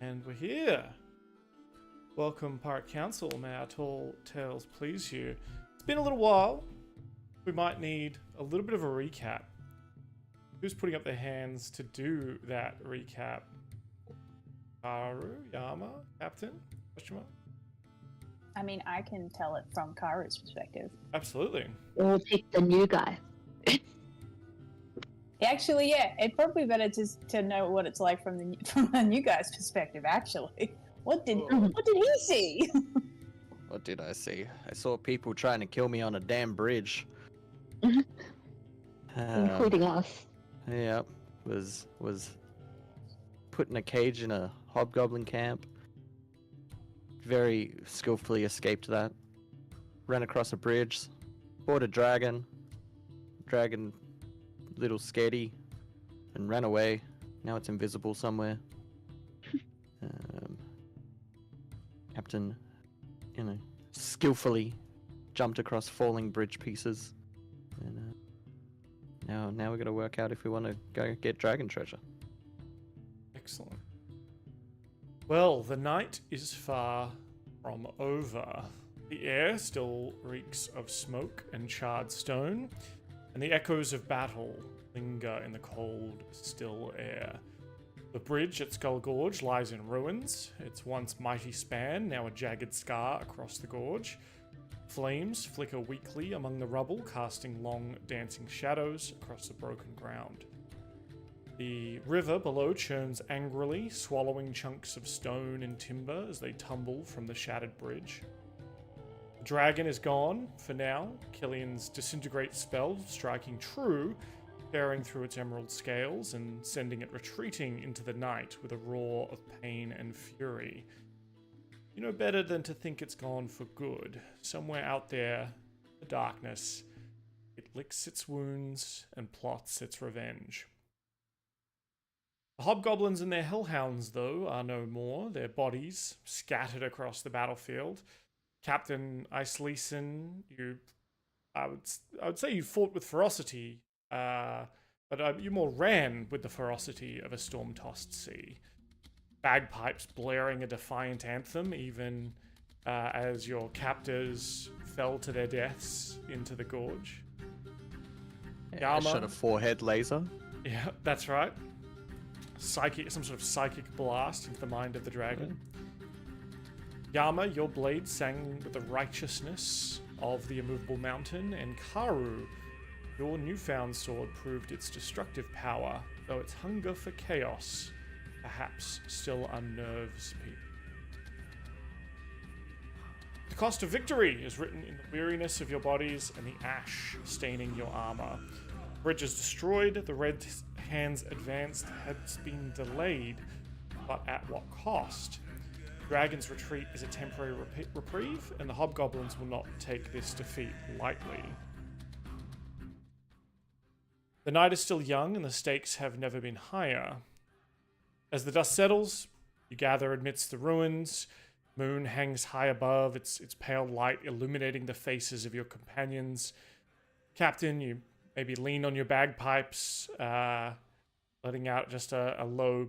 And we're here. Welcome, Pirate Council. May our tall tales please you. It's been a little while. We might need a little bit of a recap. Who's putting up their hands to do that recap? Karu, Yama, Captain? Question mark? I mean, I can tell it from Karu's perspective. Absolutely. Or pick the new guy. Actually, yeah, it's probably better to know what it's like from the new guy's perspective. Actually, what did he see? What did I see? I saw people trying to kill me on a damn bridge. Including us. Yeah, was put in a cage in a hobgoblin camp. Very skillfully escaped that. Ran across a bridge, fought a dragon. Dragon, little scaredy, and ran away. Now it's invisible somewhere. Captain, skillfully jumped across falling bridge pieces. And now we got to work out if we want to go get dragon treasure. Excellent. Well, the night is far from over. The air still reeks of smoke and charred stone, and the echoes of battle linger in the cold, still air. The bridge at Skull Gorge lies in ruins, its once mighty span now a jagged scar across the gorge. Flames flicker weakly among the rubble, casting long, dancing shadows across the broken ground. The river below churns angrily, swallowing chunks of stone and timber as they tumble from the shattered bridge. The dragon is gone, for now, Killian's disintegrate spell striking true, tearing through its emerald scales and sending it retreating into the night with a roar of pain and fury. You know better than to think it's gone for good. Somewhere out there, the darkness, it licks its wounds and plots its revenge. The hobgoblins and their hellhounds, though, are no more, their bodies scattered across the battlefield. Captain Iceleeson, I would say you fought with ferocity, but you more ran with the ferocity of a storm-tossed sea. Bagpipes blaring a defiant anthem, even as your captors fell to their deaths into the gorge. I shot a forehead laser. Yeah, that's right. Some sort of psychic blast into the mind of the dragon. Yama, your blade sang with the righteousness of the immovable mountain, and Karu, your newfound sword proved its destructive power, though its hunger for chaos perhaps still unnerves people. The cost of victory is written in the weariness of your bodies and the ash staining your armor. Bridges destroyed, the red hand's advance has been delayed, but at what cost? Dragon's retreat is a temporary reprieve, and the hobgoblins will not take this defeat lightly. The night is still young, and the stakes have never been higher. As the dust settles, you gather amidst the ruins. Moon hangs high above, its pale light illuminating the faces of your companions. Captain, you maybe lean on your bagpipes, letting out just a low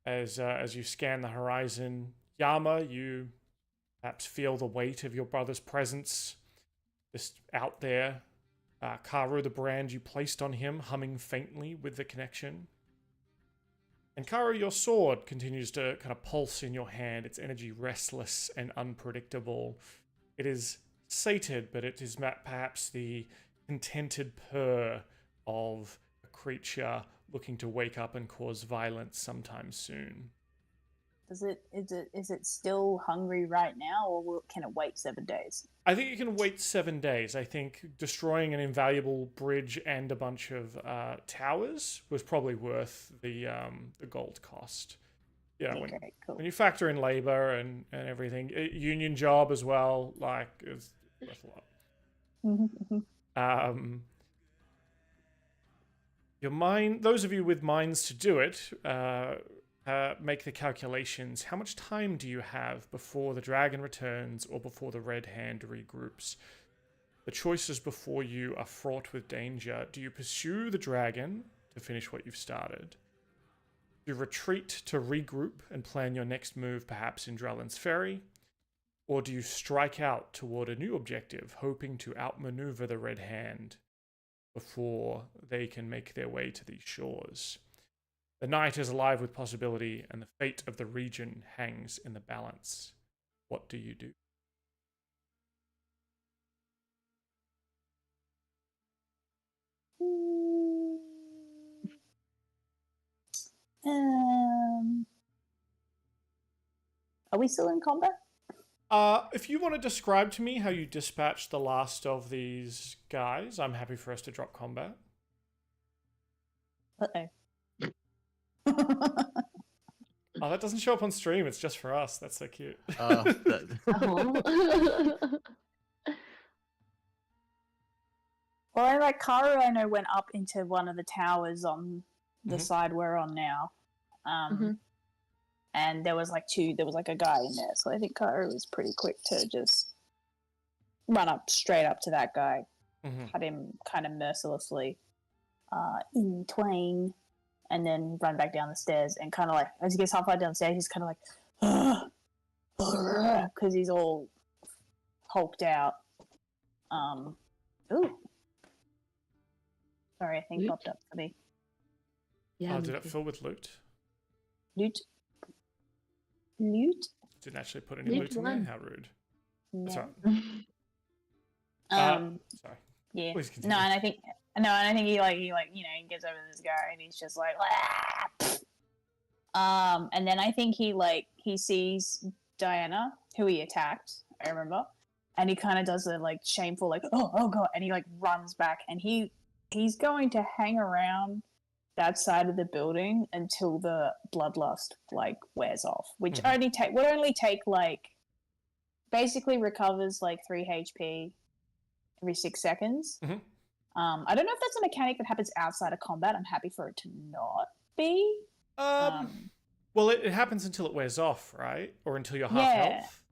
as you scan the horizon. Yama, you perhaps feel the weight of your brother's presence just out there. Karu, the brand you placed on him, humming faintly with the connection. And Karu, your sword continues to kind of pulse in your hand, its energy restless and unpredictable. It is sated, but it is perhaps the contented purr of a creature looking to wake up and cause violence sometime soon. Is it still hungry right now, or can it wait 7 days? I think it can wait 7 days. I think destroying an invaluable bridge and a bunch of towers was probably worth the gold cost. Yeah, Okay, cool. when you factor in labor and everything, union job as well, like it's worth a lot. Your mind, those of you with minds to do it, make the calculations. How much time do you have before the dragon returns or before the red hand regroups? The choices before you are fraught with danger. Do you pursue the dragon to finish what you've started? Do you retreat to regroup and plan your next move, perhaps in Drellin's Ferry? Or do you strike out toward a new objective, hoping to outmaneuver the Red Hand before they can make their way to these shores? The night is alive with possibility, and the fate of the region hangs in the balance. What do you do? Are we still in combat? If you want to describe to me how you dispatched the last of these guys, I'm happy for us to drop combat. Uh-oh. Oh, that doesn't show up on stream. It's just for us. That's so cute. Oh. Well, like Karu, I know went up into one of the towers on the Mhm. side we're on now, and there was like a guy in there, so I think Karu was pretty quick to just run up straight up to that guy, cut him kind of mercilessly in twain, and then run back down the stairs, and kind of like as he gets halfway down the stairs, he's kind of like because he's all hulked out. Ooh. Sorry, I think Loot? popped up for me. Yeah. Oh, did it fill with loot? Loot? Didn't actually put any Loot loot in there? one. How rude. No. That's right. Sorry. Yeah. Please continue. No, and I think he gets over this guy and he's just like, and then I think he sees Diana, who he attacked, I remember, and he kind of does a like shameful like oh god, and he like runs back, and he's going to hang around that side of the building until the bloodlust like wears off, which would only take like basically recovers like 3 HP every 6 seconds. I don't know if that's a mechanic that happens outside of combat. I'm happy for it to not be. Well, it happens until it wears off, right? Or until you're half health.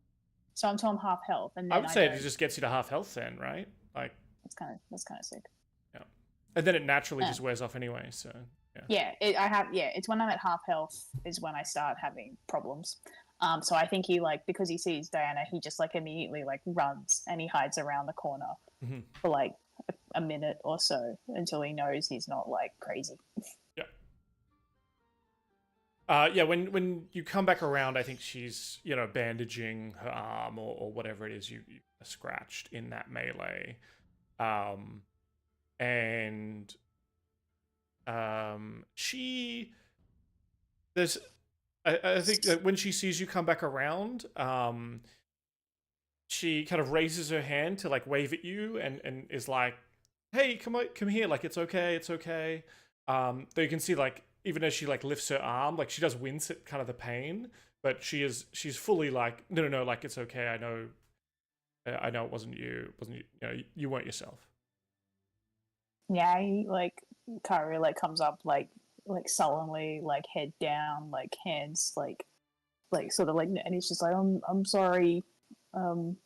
So until I'm half health, and then I would say it just gets you to half health then, right? Like that's kind of sick. Yeah, and then it naturally just wears off anyway. So yeah, it's when I'm at half health is when I start having problems. So I think he because he sees Diana, he just like immediately like runs and he hides around the corner for like a minute or so until he knows he's not like crazy. When you come back around, I think she's bandaging her arm or whatever it is you scratched in that melee, and I think that when she sees you come back around, she kind of raises her hand to like wave at you and is like, "Hey, come here! Like it's okay." Though you can see like even as she like lifts her arm, like she does wince at kind of the pain, but she's fully like, no, like it's okay. I know it wasn't you. You weren't yourself. Yeah, he Karu comes up like sullenly, like head down, like hands like sort of like, and he's just like, I'm sorry, I'm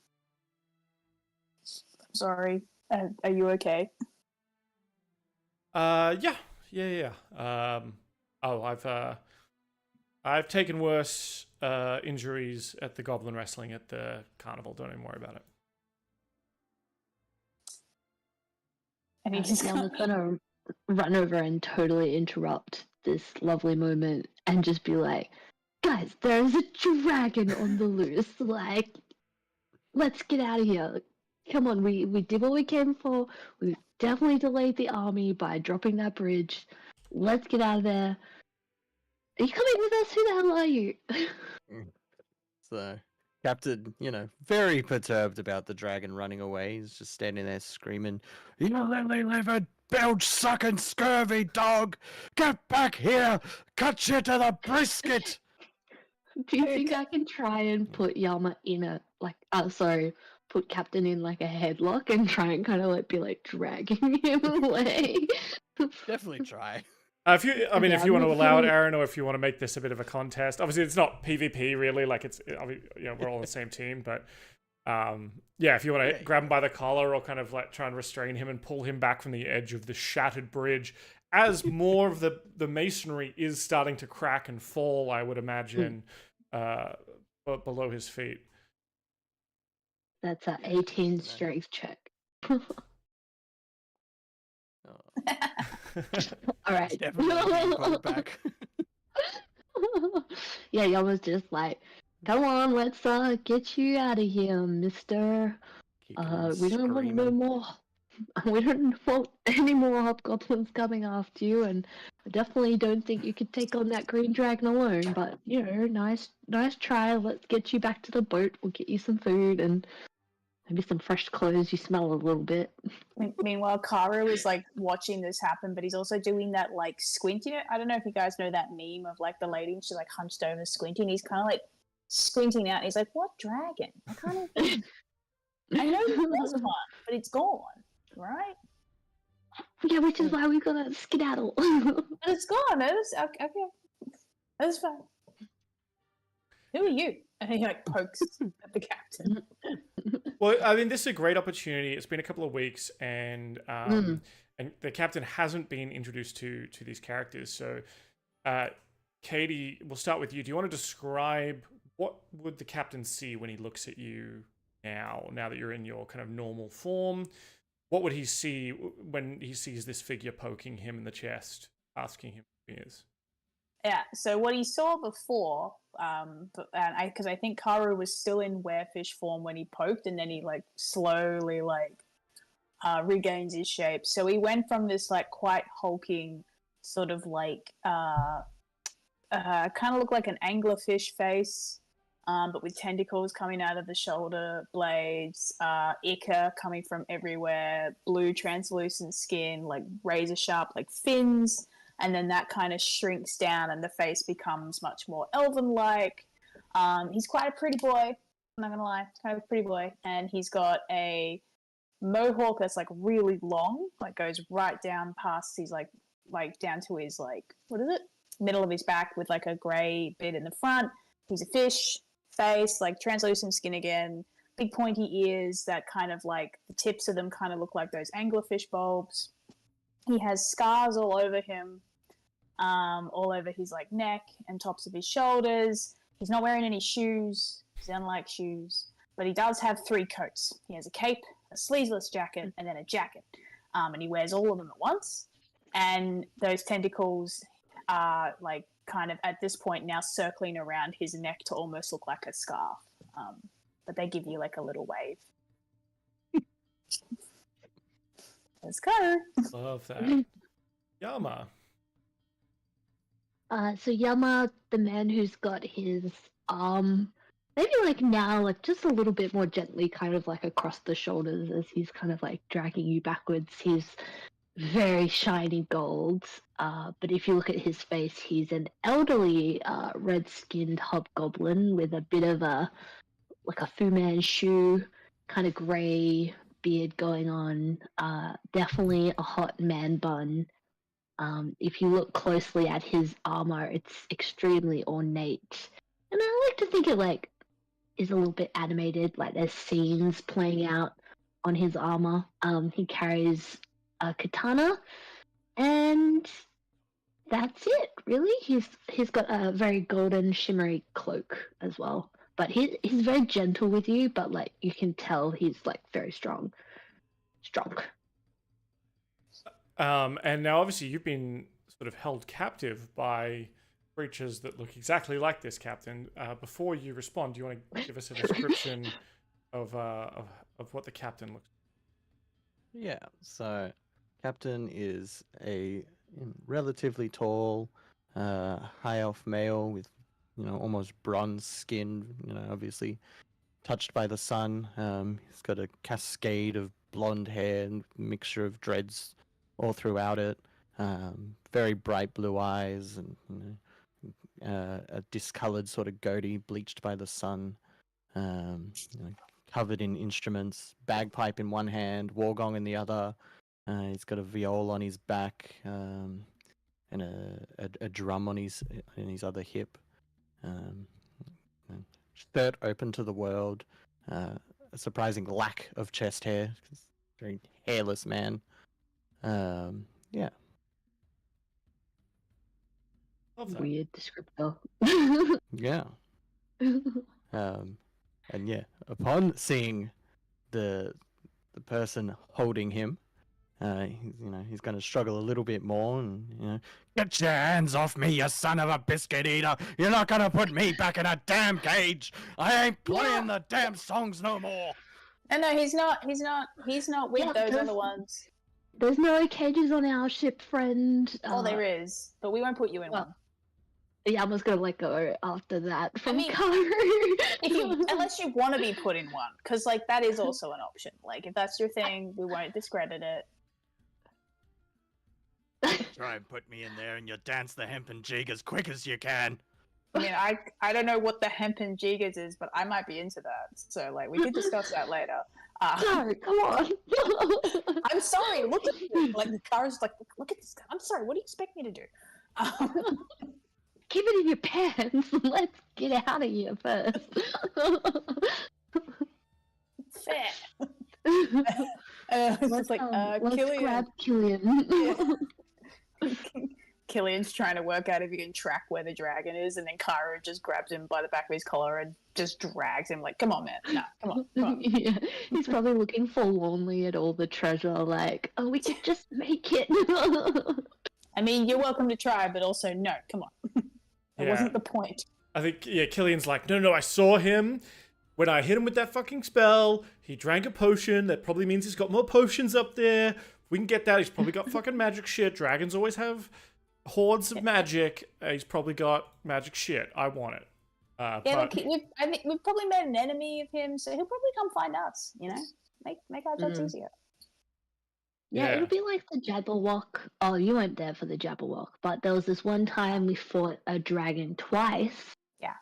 sorry. Are you okay? Yeah. I've taken worse injuries at the goblin wrestling at the carnival. Don't even worry about it. And he just I'm gonna run over and totally interrupt this lovely moment and just be like, guys, there's a dragon on the loose. Like, let's get out of here. Come on, we did what we came for. We definitely delayed the army by dropping that bridge. Let's get out of there. Are you coming with us? Who the hell are you? So, Captain, very perturbed about the dragon running away. He's just standing there screaming, "You lily-livered, bilge-sucking, scurvy dog! Get back here! Cut you to the brisket!" Do you think I can try and put Yama in put Captain in like a headlock and try and kind of be dragging him away? Definitely try. If you want to allow it, Aaron, or if you want to make this a bit of a contest, obviously it's not PvP really. We're all on the same team, but if you want to grab him by the collar or kind of try and restrain him and pull him back from the edge of the shattered bridge as more of the masonry is starting to crack and fall, I would imagine, below his feet. That's a 18 strength check. Oh, All it's right. definitely being called back. Yeah, Yama's just like, come on, let's get you out of here, mister. Kicking and We don't want no screaming. more. We don't want any more hobgoblins coming after you, and I definitely don't think you could take on that green dragon alone. But you know, nice try. Let's get you back to the boat. We'll get you some food and maybe some fresh clothes. You smell a little bit. Meanwhile, Karu is like watching this happen, but he's also doing that like squinting. I don't know if you guys know that meme of like the lady and she's like hunched over squinting. He's kind of like squinting out. And he's like, "What dragon? I can't even. I know this one, but it's gone, right? Yeah, which is why we gotta skedaddle. But it's gone. Okay. That's fine. Who are you?" And he like pokes at the captain. Well, I mean, this is a great opportunity. It's been a couple of weeks, and the captain hasn't been introduced to these characters. So, Katie, we'll start with you. Do you want to describe what would the captain see when he looks at you now that you're in your kind of normal form? What would he see when he sees this figure poking him in the chest, asking him who he is? Yeah, so what he saw before, because I think Karu was still in werefish form when he poked, and then he like slowly regains his shape. So he went from this like quite hulking sort of like kind of looked like an anglerfish face, but with tentacles coming out of the shoulder blades, ichor coming from everywhere, blue translucent skin, like razor sharp like fins. And then that kind of shrinks down and the face becomes much more elven-like. He's quite a pretty boy, I'm not going to lie. He's kind of a pretty boy. And he's got a mohawk that's like really long, like goes right down past his like down to his like, what is it? Middle of his back with like a grey bit in the front. He's a fish face, like translucent skin again, big pointy ears that kind of like the tips of them kind of look like those anglerfish bulbs. He has scars all over him. All over his like neck and tops of his shoulders. He's not wearing any shoes. He doesn't like shoes, but he does have 3 coats. He has a cape, a sleeveless jacket, and then a jacket. And he wears all of them at once. And those tentacles are like kind of at this point now circling around his neck to almost look like a scarf. But they give you like a little wave. Let's go. Love that. Yama. So Yama, the man who's got his arm, maybe like now, like just a little bit more gently, kind of like across the shoulders as he's kind of like dragging you backwards. He's very shiny gold. But if you look at his face, he's an elderly, red-skinned hobgoblin with a bit of a like a Fu Manchu kind of grey beard going on. Definitely a hot man bun. If you look closely at his armor, it's extremely ornate, and I like to think it like is a little bit animated. Like there's scenes playing out on his armor. He carries a katana, and that's it. Really, he's got a very golden, shimmery cloak as well. But he's very gentle with you. But like you can tell, he's like very strong. And now, obviously, you've been sort of held captive by creatures that look exactly like this, Captain. Before you respond, do you want to give us a description of what the Captain looks like? Yeah, so Captain is a relatively tall, high elf male with, almost bronze skin, obviously touched by the sun. He's got a cascade of blonde hair and mixture of dreads all throughout it. Very bright blue eyes and a discolored sort of goatee bleached by the sun. Covered in instruments, bagpipe in one hand, wargong in the other. He's got a viol on his back and a drum on his other hip. Shirt open to the world. A surprising lack of chest hair. Very hairless man. Yeah. Love that. Weird descriptor. Yeah. And yeah, upon seeing the person holding him, he's going to struggle a little bit more, and get your hands off me, you son of a biscuit eater! You're not going to put me back in a damn cage. I ain't playing the damn songs no more. And no, he's not with Yeah, those other ones. There's no cages on our ship, friend. Oh, there is, but we won't put you in one. Yama's gonna let go after that from mean, Karu. Unless you want to be put in one, because like that is also an option. Like if that's your thing, we won't discredit it. Try and put me in there, and you dance the hempen jig as quick as you can. I mean, I don't know what the hempen jiggers is, but I might be into that. So like we could discuss that later. No, come on. I'm sorry. Look at me. Like the car's like, look at this guy. I'm sorry. What do you expect me to do? Keep it in your pants. Let's get out of here first. Fair. It's just like let's Killian. grab Killian. Killian's trying to work out if he can track where the dragon is, and then Karu just grabs him by the back of his collar and just drags him. Like, come on, man. No, come on. Yeah, he's probably looking forlornly at all the treasure, like, oh, we could just make it. I mean, you're welcome to try, but also no. Come on. That wasn't the point. I think, Killian's like, no, I saw him. When I hit him with that fucking spell, he drank a potion. That probably means he's got more potions up there. We can get that. He's probably got fucking magic shit. Dragons always have hordes of magic. He's probably got magic shit. I want it. I think we've probably made an enemy of him, so he'll probably come find us. Make our jobs easier. Yeah, it'll be like the Jabberwock. Oh, you weren't there for the Jabberwock, but there was this one time we fought a dragon twice. Yeah.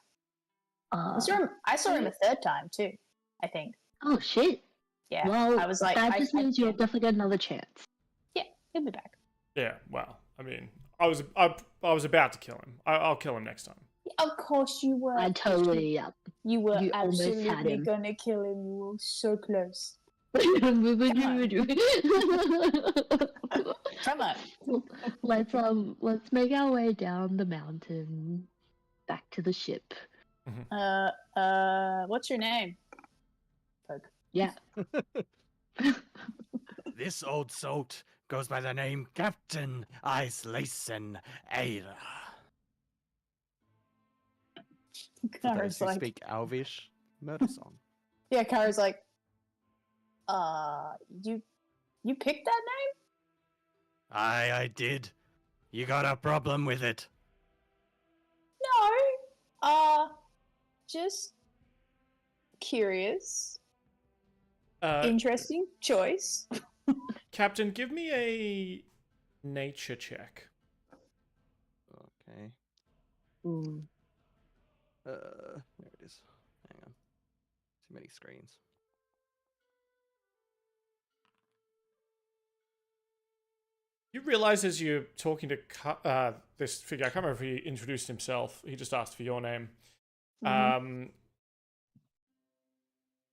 I saw him a third time too, I think. Oh shit. Yeah. Well, I was like, that just means you'll definitely get another chance. Yeah, he'll be back. Yeah, well, I mean, I was about to kill him. I'll kill him next time. Of course you were. I totally, yeah. You were You almost had absolutely him. gonna kill him. You were so close. Come on. Let's make our way down the mountain back to the ship. What's your name? Poke. Yeah. This old salt goes by the name Captain Islason Aira. For those Kara's who like, speak Elvish, murder song. yeah, Kara's like, you picked that name? I did. You got a problem with it? No. Just curious. Interesting choice. Captain, give me a nature check. Okay. Ooh. There it is. Hang on. Too many screens. You realize as you're talking to this figure, I can't remember if he introduced himself. He just asked for your name.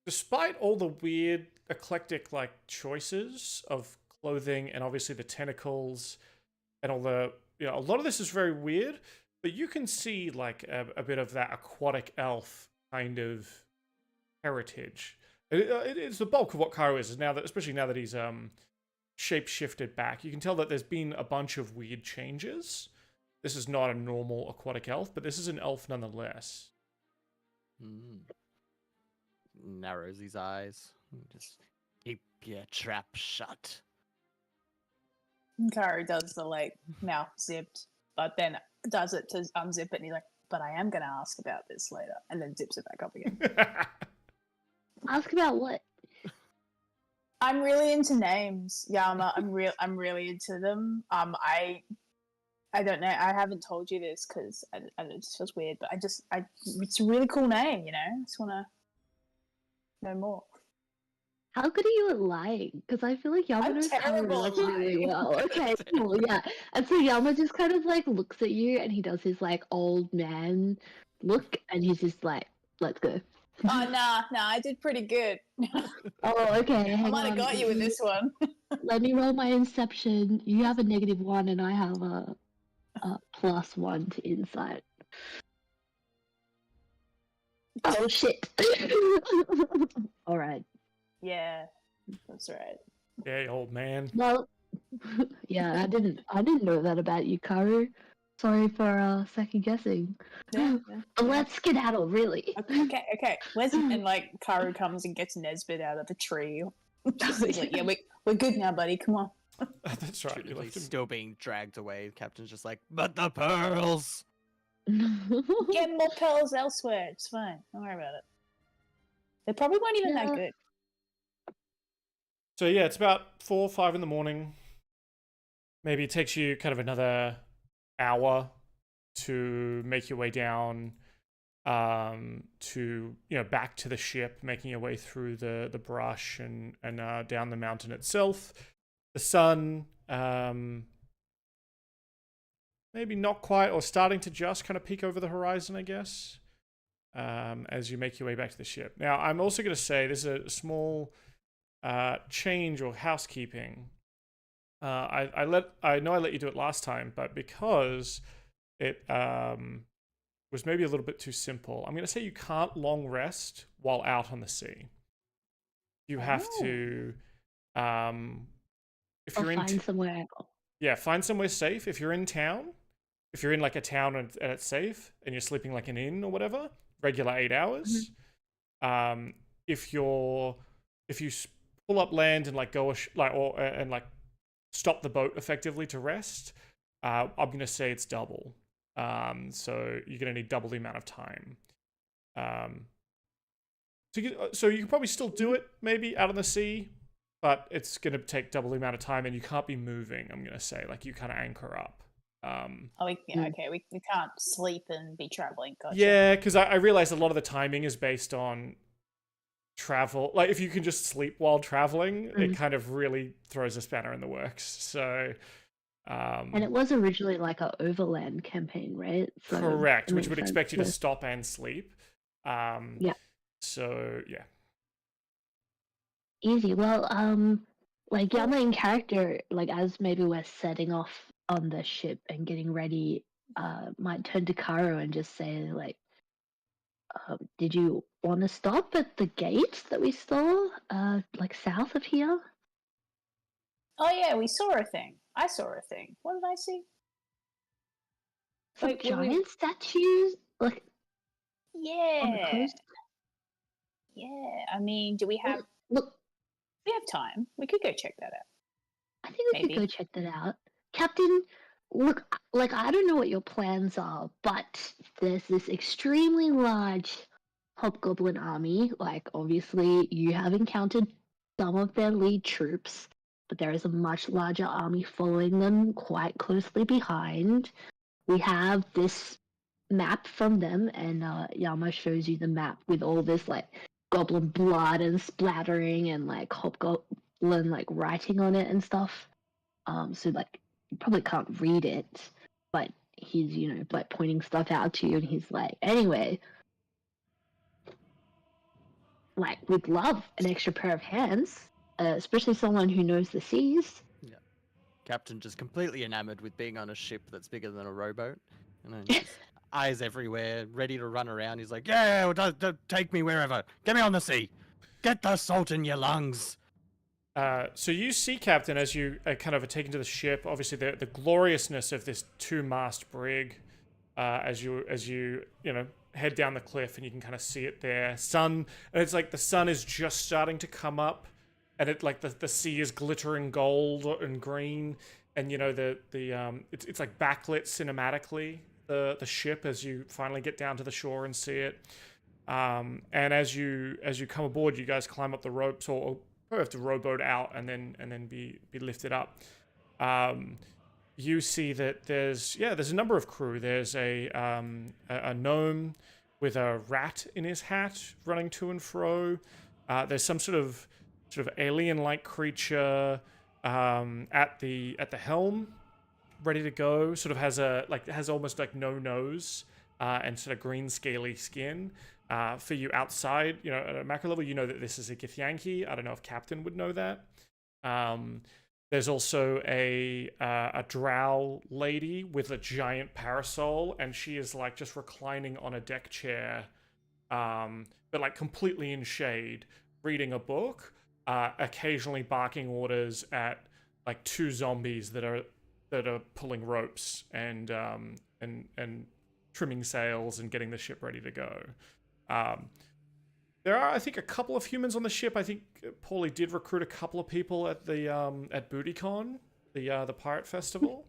Despite all the weird, eclectic choices of clothing and obviously the tentacles and all the, a lot of this is very weird, but you can see a bit of that aquatic elf kind of heritage. It's the bulk of what Karu is now that, especially now that he's shape-shifted back. You can tell that there's been a bunch of weird changes. This is not a normal aquatic elf, but this is an elf nonetheless. Narrows his eyes. Just keep your trap shut. Karu does the mouth zipped, but then does it to unzip it, and he's like, but I am going to ask about this later, and then zips it back up again. Ask about what? I'm really into names, Yama. I'm really into them. I don't know. I haven't told you this because it just feels weird, but it's a really cool name, I just want to know more. How good are you at lying? Because I feel like Yama I'm knows terrible at Karu really well. Okay, cool, yeah. And so Yama just kind of looks at you and he does his old man look and he's just like, let's go. Oh, nah, I did pretty good. Oh, okay. I might have got you with this one. Let me roll my Inception. You have a -1 and I have a +1 to insight. Oh shit! All right. Yeah, that's right. Yeah, old man. Well, yeah, I didn't know that about you, Karu. Sorry for second guessing. Yeah, But let's skedaddle, really. Okay. And like Karu comes and gets Nesbit out of the tree. He's like, yeah, we're good now, buddy. Come on. That's right. You Typically left him. still being dragged away. The captain's just like, but the pearls. Get more pearls elsewhere. It's fine. Don't worry about it. They probably weren't even that Yeah. good. So yeah, it's about 4 or 5 in the morning. Maybe it takes you kind of another hour to make your way down to back to the ship, making your way through the brush and down the mountain itself. The sun maybe not quite, or starting to just kind of peek over the horizon, I guess, as you make your way back to the ship. Now, I'm also going to say there's a small change or housekeeping. I know I let you do it last time, but because it was maybe a little bit too simple, I'm going to say you can't long rest while out on the sea. You have to, if you're in, find somewhere. yeah, find somewhere safe. If you're in town, if you're in like a town and it's safe, and you're sleeping like an inn or whatever, regular 8 hours. Mm-hmm. If you pull up land and like go and like stop the boat effectively to rest, I'm gonna say it's double. So you're gonna need double the amount of time. So you can probably still do it maybe out on the sea, but it's gonna take double the amount of time, and you can't be moving. I'm gonna say like you kind of anchor up. Okay, we can't sleep and be traveling. Gotcha. Yeah, because I realized a lot of the timing is based on travel. Like if you can just sleep while traveling, it kind of really throws a spanner in the works. So And it was originally like an overland campaign, right? So correct, it which makes would sense expect you to stop and sleep. Yeah. So yeah. Easy. Well, like your main character, like as maybe we're setting off on the ship and getting ready, might turn to Karo and just say like, did you want to stop at the gate that we saw, like south of here? Oh yeah, we saw a thing. I saw a thing. What did I see? Some Wait, what do we- giant statues, like on the Yeah. coast. Yeah. I mean, do we have Look, time? We could go check that out. I think we could go check that out. Captain, look, like, I don't know what your plans are, but there's this extremely large hobgoblin army. Like, obviously, you have encountered some of their lead troops, but there is a much larger army following them quite closely behind. We have this map from them, and Yama shows you the map with all this, like, goblin blood and splattering and, like, hobgoblin like writing on it and stuff. So like you probably can't read it, but he's like pointing stuff out to you, and he's like, anyway, like we'd love an extra pair of hands, especially someone who knows the seas. Yeah. Captain just completely enamored with being on a ship that's bigger than a rowboat. And then just eyes everywhere, ready to run around. He's like, yeah, don't take me wherever. Get me on the sea. Get the salt in your lungs. So you see, Captain, as you kind of are taken to the ship, obviously the gloriousness of this 2-mast brig, as you head down the cliff, and you can kind of see it there. Sun, and it's like the sun is just starting to come up, and it like the sea is glittering gold and green, and it's like backlit cinematically the ship as you finally get down to the shore and see it. And as you come aboard, you guys climb up the ropes, or have to rowboat out and then be lifted up. You see that there's a number of crew. There's a gnome with a rat in his hat running to and fro. There's some sort of alien-like creature at the helm, ready to go. Sort of has almost like no nose and sort of green scaly skin. For you outside, at a macro level, you know that this is a Githyanki. I don't know if Captain would know that. There's also a drow lady with a giant parasol, and she is like just reclining on a deck chair, but like completely in shade, reading a book, occasionally barking orders at like two zombies that are pulling ropes and trimming sails and getting the ship ready to go. There are, I think, a couple of humans on the ship. I think Paulie did recruit a couple of people at the at BootyCon, the pirate festival.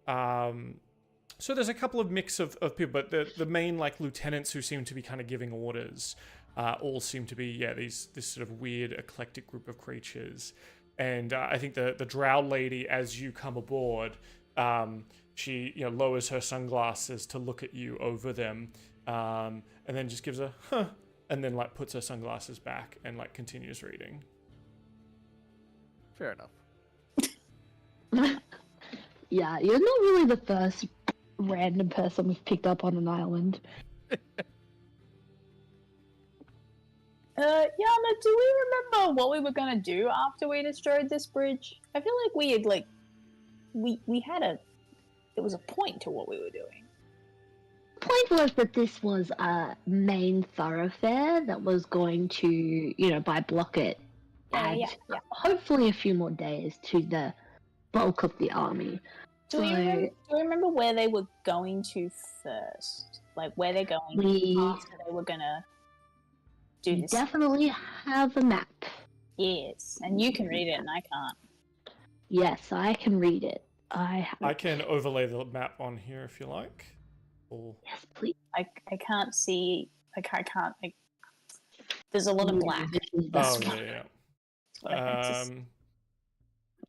So there's a couple of mix of people, but the main like lieutenants who seem to be kind of giving orders all seem to be this sort of weird eclectic group of creatures. And I think the drow lady, as you come aboard, she lowers her sunglasses to look at you over them, and then just gives a huh. And then like puts her sunglasses back and like continues reading. Fair enough. Yeah, you're not really the first random person we've picked up on an island. Yana, do we remember what we were gonna do after we destroyed this bridge? I feel like we had we had there was a point to what we were doing. Point was that this was a main thoroughfare that was going to, by blocket, add hopefully a few more days to the bulk of the army. Do we remember where they were going to first? Like where they're going after they were gonna do this? Definitely have a map. Yes, and you can read it and I can't. Yes, I can read it. I can overlay the map on here if you like. Yes, please. I can't see. I can't. There's a lot of black. Oh yeah.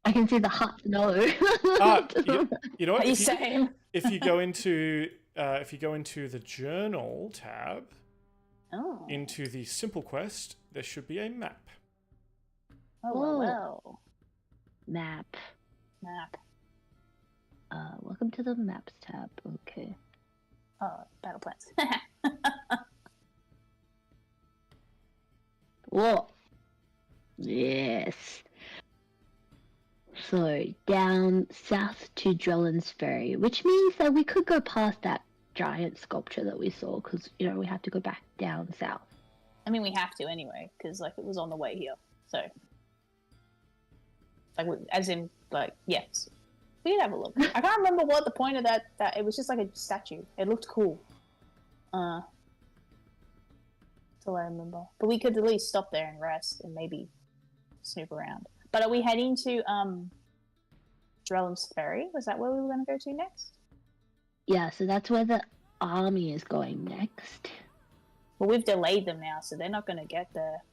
I can see the hut. No. You know what? If you go into the journal tab, into the simple quest, there should be a map. Oh well. Map. Welcome to the maps tab. Okay. Oh, battle plans. Whoa. Yes. So, down south to Drellin's Ferry, which means that we could go past that giant sculpture that we saw, because, we have to go back down south. I mean, we have to anyway, because, it was on the way here, so... yes. We did have a look. I can't remember what the point of that it was just like a statue. It looked cool. That's all I remember. But we could at least stop there and rest and maybe snoop around. But are we heading to Drellin's Ferry? Was that where we were going to go to next? Yeah, so that's where the army is going next. Well, we've delayed them now, so they're not going to get there.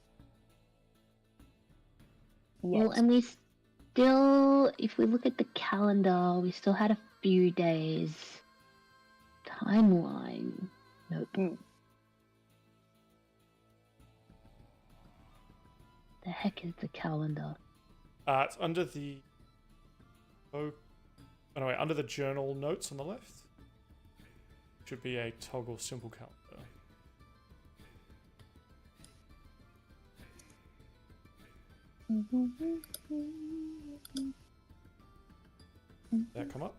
Yet. Well, and we still, if we look at the calendar, we still had a few days. Timeline. Nope. The heck is the calendar? It's under the... under the journal notes on the left. Should be a toggle simple calendar. Did that come up?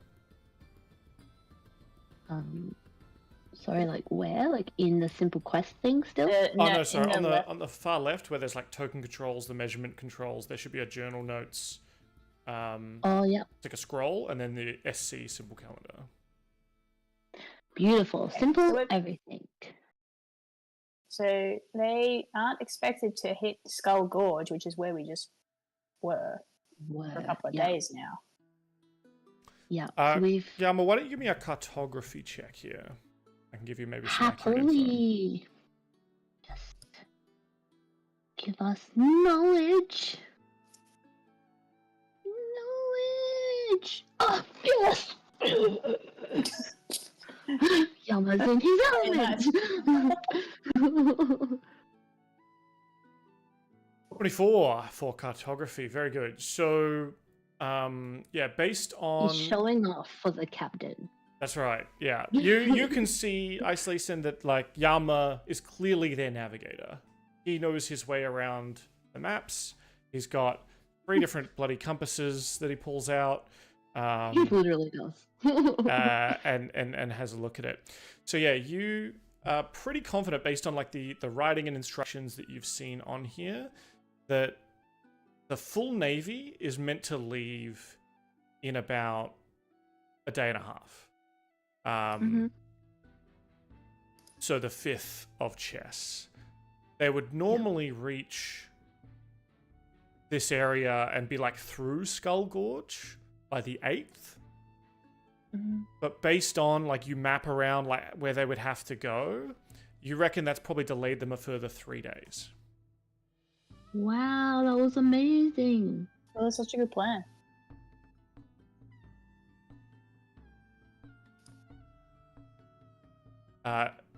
Sorry, where? In the simple quest thing still? No, sorry. On the far left, where there's token controls, the measurement controls, there should be a journal notes. Oh yeah. It's like a scroll, and then the SC simple calendar. Beautiful, simple everything. So they aren't expected to hit Skull Gorge, which is where we just were for a couple of days now. Yeah, so we've... Yama, why don't you give me a cartography check here? I can give you maybe some accurate info. Happily. Just give us knowledge. Knowledge. Oh, yes. Yama's in his element. 24 for cartography. Very good. So, based on... He's showing off for the captain. That's right. Yeah. You can see, Isolation, that Yama is clearly their navigator. He knows his way around the maps. He's got 3 different bloody compasses that he pulls out. He literally does. And has a look at it. So yeah, you are pretty confident based on like the writing and instructions that you've seen on here that the full Navy is meant to leave in about a day and a half. So the 5th of chess. They would normally reach this area and be like through Skull Gorge by the 8th. But based on like you map around like where they would have to go, you reckon that's probably delayed them a further 3 days. Wow, that was amazing. That was such a good plan.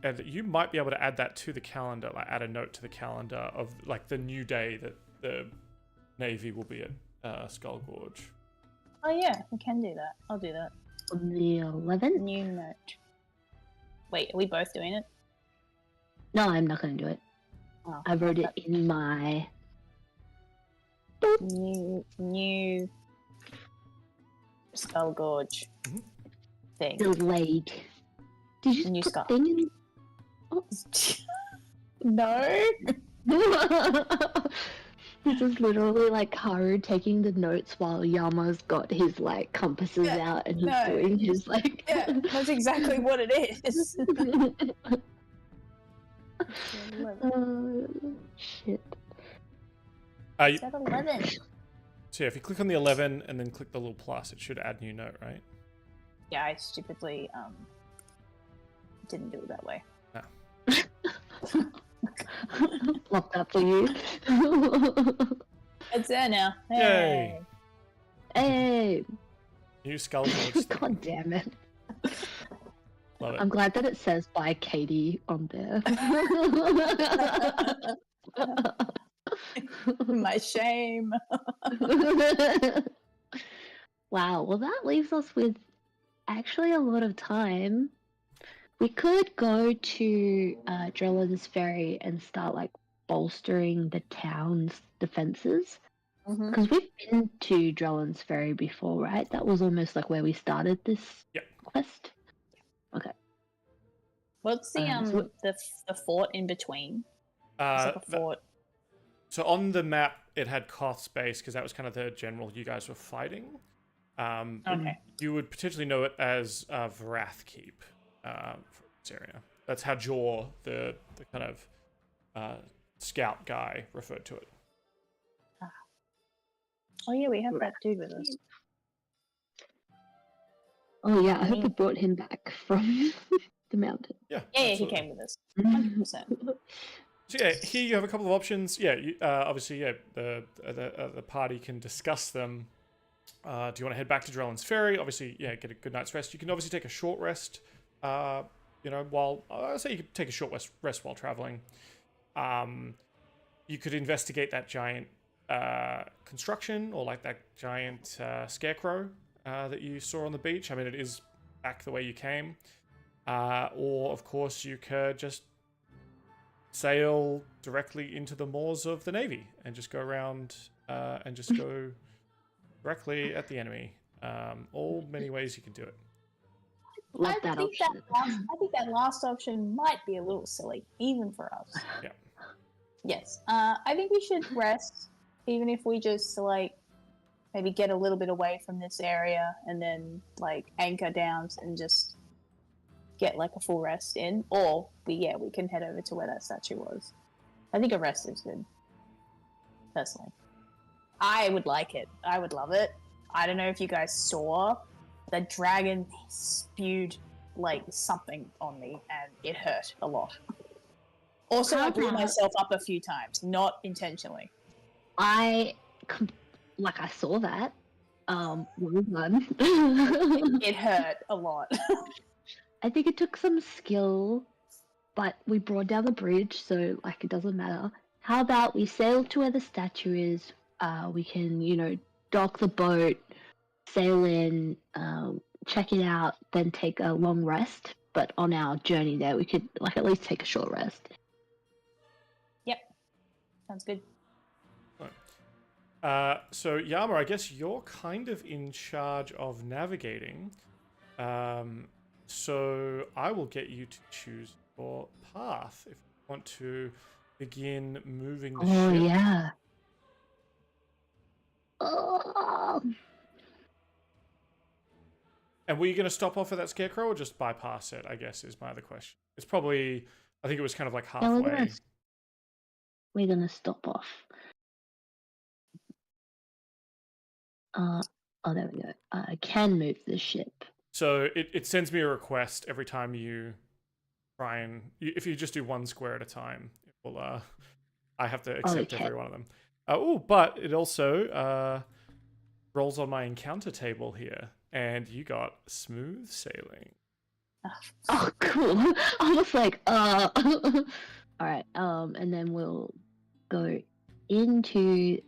And you might be able to add that to the calendar, like add a note to the calendar of like the new day that the Navy will be at Skull Gorge. Oh yeah, we can do that. I'll do that. On the 11th? New note. Wait, are we both doing it? No, I'm not going to do it. Oh, I wrote it in my... New Skull Gorge thing. Delayed. Did you New put Skull. thing in? Oh. No. This is literally like Haru taking the notes while Yama's got his like compasses out and he's doing his like. Yeah, that's exactly what it is. Shit. It's at 11. So yeah, if you click on the 11 and then click the little plus, it should add new note, right? Yeah, I stupidly didn't do it that way. Love that for you. It's there now. Yay! Hey! New Skull Gorge. God damn it. Love it. I'm glad that it says by Katie on there. My shame. Wow, well that leaves us with actually a lot of time. We could go to Drellin's Ferry and start like bolstering the town's defenses. Because we've been to Drellin's Ferry before, right? That was almost like where we started this quest. Okay. What's the the fort in between? It's like a fort. So on the map, it had Koth's base because that was kind of the general you guys were fighting. Okay. You would potentially know it as Varath Keep for this area. That's how Jor, the kind of scout guy, referred to it. Oh yeah, we have that dude with us. Oh yeah, I hope we brought him back from the mountain. Yeah, Yeah, he absolutely. came with us. 100%. So yeah, here you have a couple of options. Yeah, you, obviously, yeah, the party can discuss them. Do you want to head back to Drellin's Ferry? Obviously, yeah, get a good night's rest. You can obviously take a short rest. While I say you could take a short rest while traveling. You could investigate that giant construction or like that giant scarecrow that you saw on the beach. I mean, it is back the way you came. Or of course, you could just sail directly into the maws of the Navy and just go around and just go directly at the enemy. All many ways you can do it. Love that option. I think that last option might be a little silly, even for us. Yeah. Yes. I think we should rest, even if we just like maybe get a little bit away from this area and then like anchor down and just get like a full rest in. Or we can head over to where that statue was. I think a rest is good. Personally. I would like it. I would love it. I don't know if you guys saw the dragon spewed like something on me and it hurt a lot. Also, I blew myself up a few times, not intentionally. I saw that. Well done. It hurt a lot. I think it took some skill, but we brought down the bridge, so like it doesn't matter. How about we sail to where the statue is? We can, dock the boat, sail in, check it out, then take a long rest. But on our journey there, we could like at least take a short rest. Yep. Sounds good. So Yama, I guess you're kind of in charge of navigating. So I will get you to choose your path if you want to begin moving the Oh ship. yeah. Oh. And were you going to stop off at that scarecrow or just bypass it, I guess, is my other question. It's probably, I think it was kind of like Yeah, halfway. we're gonna stop off. Oh, there we go. I can move the ship. So it sends me a request every time you try and, if you just do one square at a time, it will, I have to accept Okay. every one of them. But it also rolls on my encounter table here, and you got smooth sailing. Oh, cool. I was like, all right. And then we'll go into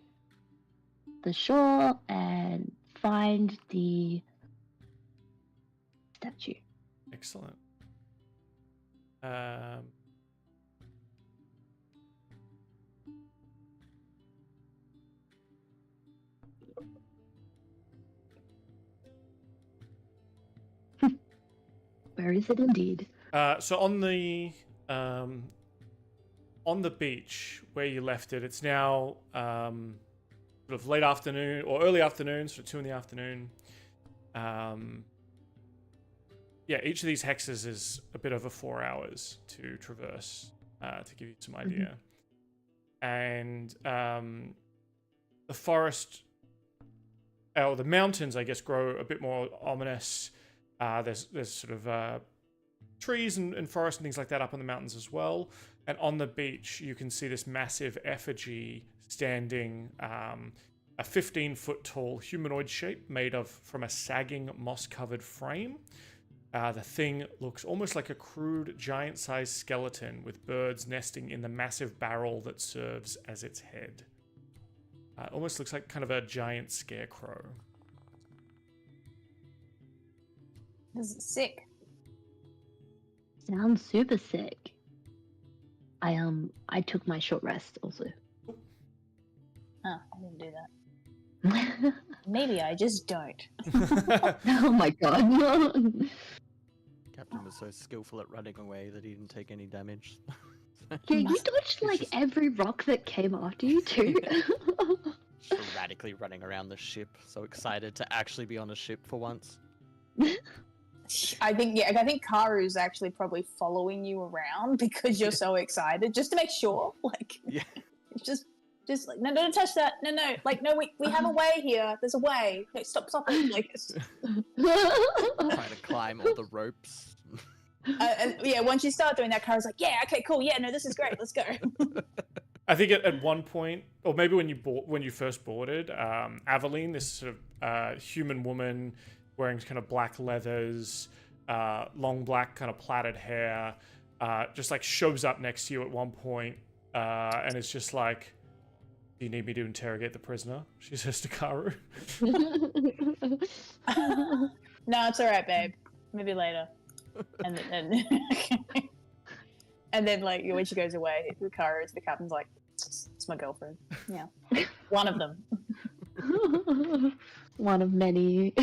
the shore and find the statue. Excellent. Where is it indeed? So on the beach where you left it, it's now sort of late afternoon or early afternoon, sort of 2 in the afternoon. Yeah, each of these hexes is a bit over 4 hours to traverse, to give you some idea. And the forest, or the mountains, I guess, grow a bit more ominous. There's sort of trees and forest and things like that up on the mountains as well. And on the beach, you can see this massive effigy standing, a 15-foot tall humanoid shape made from a sagging moss-covered frame. The thing looks almost like a crude, giant-sized skeleton with birds nesting in the massive barrel that serves as its head. It almost looks like kind of a giant scarecrow. This is sick. Sounds super sick. I took my short rest also. Oh, I didn't do that. Maybe I just don't. Oh my god. Captain was so skillful at running away that he didn't take any damage. Yeah, you dodged like just- every rock that came after you too. Just erratically running around the ship, so excited to actually be on a ship for once. I think Karu's actually probably following you around because you're so excited, just to make sure. Like, Yeah. it's just like, no, don't touch that. No, like, no, we have a way here. There's a way. No, stop it. Like, Trying to climb all the ropes. and yeah, once you start doing that, Karu's like, yeah, okay, cool, yeah, no, this is great. Let's go. I think at one point, or maybe when you first boarded, Aveline, this sort of human woman wearing kind of black leathers, long black kind of plaited hair, just like shows up next to you at one point, and it's just like, "Do you need me to interrogate the prisoner?" She says to Karu. No, it's all right, babe. Maybe later. And and then like when she goes away, the captain's like, "It's my girlfriend." Yeah, one of them. One of many.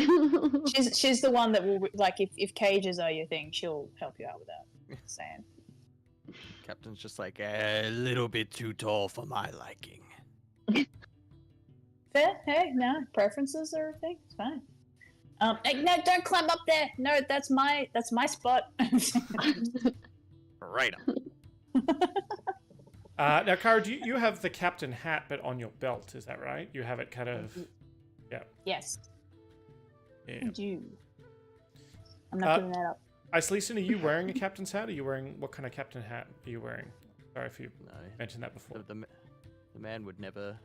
She's the one that will, like, if cages are your thing, she'll help you out with that. Just saying. Captain's just like a little bit too tall for my liking. Fair. Hey, no preferences are a thing. It's fine. Hey, no, don't climb up there. No, that's my spot. Right up. Now, Karu, you have the captain hat, but on your belt, is that right? You have it kind of, yeah. Yes. Yeah. I do. I'm not giving that up. Iceleeson, are you wearing a captain's hat? Are you wearing, what kind of captain hat are you wearing? Sorry if you No, mentioned that before. the man would never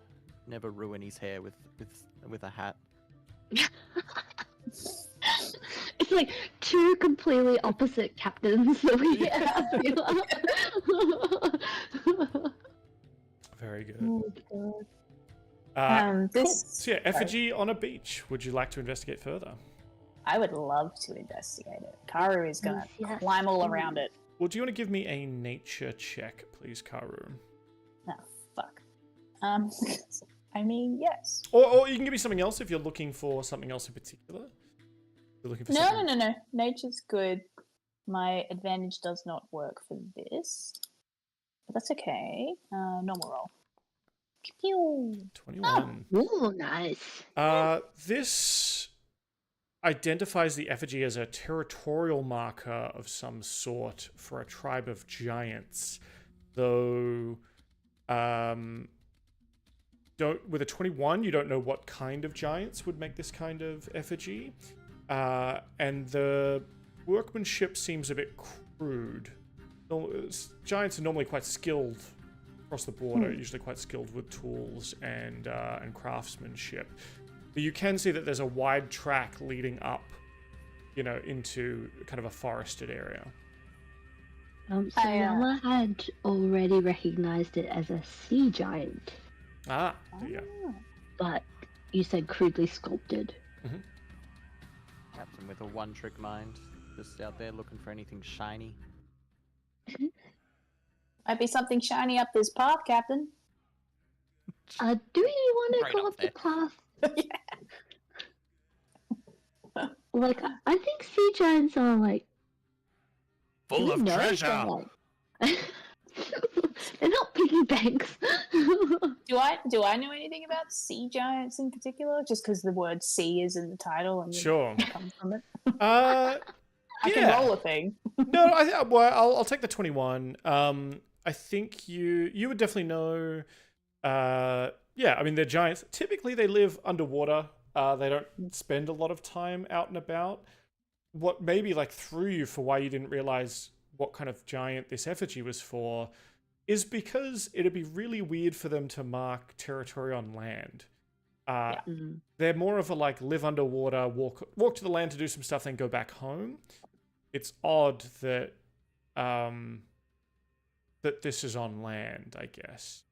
ruin his hair with a hat. It's like two completely opposite captains that we have. Very good. Oh, Cool. God. So yeah, effigy on a beach. Would you like to investigate further? I would love to investigate it. Karu is gonna Yes. climb all around it. Well, do you want to give me a nature check, please, Karu? Oh, fuck. I mean, yes. Or you can give me something else if you're looking for something else in particular. You're looking for something... No. Nature's good. My advantage does not work for this. But that's okay. Normal roll. Pew. 21. Ooh, nice. This identifies the effigy as a territorial marker of some sort for a tribe of giants, though with a 21 you don't know what kind of giants would make this kind of effigy, and the workmanship seems a bit crude. Giants are normally quite skilled across the border, usually quite skilled with tools and craftsmanship. But you can see that there's a wide track leading up, into kind of a forested area. So Nala had already recognized it as a sea giant. Yeah. But you said crudely sculpted. Mm-hmm. Captain with a one-trick mind, just out there looking for anything shiny. Might be something shiny up this path, Captain. Do you want to Right go up up there. the path? Yeah. Like, I think sea giants are like... Full do we of know if treasure! they're, like... they're not piggy banks. Do I know anything about sea giants in particular? Just because the word sea is in the title and Sure. comes from it. I I can roll a thing. No, I'll take the 21. I think you would definitely know. I mean, they're giants. Typically, they live underwater. They don't spend a lot of time out and about. What maybe threw you for why you didn't realize what kind of giant this effigy was for is because it'd be really weird for them to mark territory on land. They're more of a live underwater, walk to the land to do some stuff, then go back home. It's odd that that this is on land, I guess.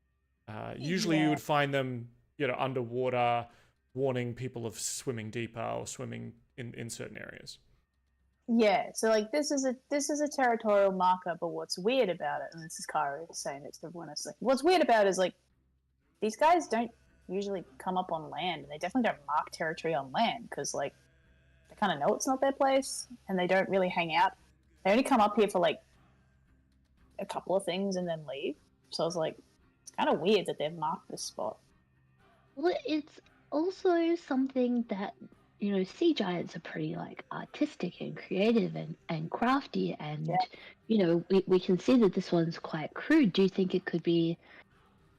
Usually you would find them, underwater, warning people of swimming deeper or swimming in certain areas. Yeah, so this is a territorial marker, but what's weird about it, and this is Kyra saying it to everyone else, what's weird about it is these guys don't usually come up on land, and they definitely don't mark territory on land because they kind of know it's not their place, and they don't really hang out. They only come up here for a couple of things and then leave. So I was it's kind of weird that they've marked this spot. Well, it's also something that, sea giants are pretty artistic and creative and crafty, and we can see that this one's quite crude. Do you think it could be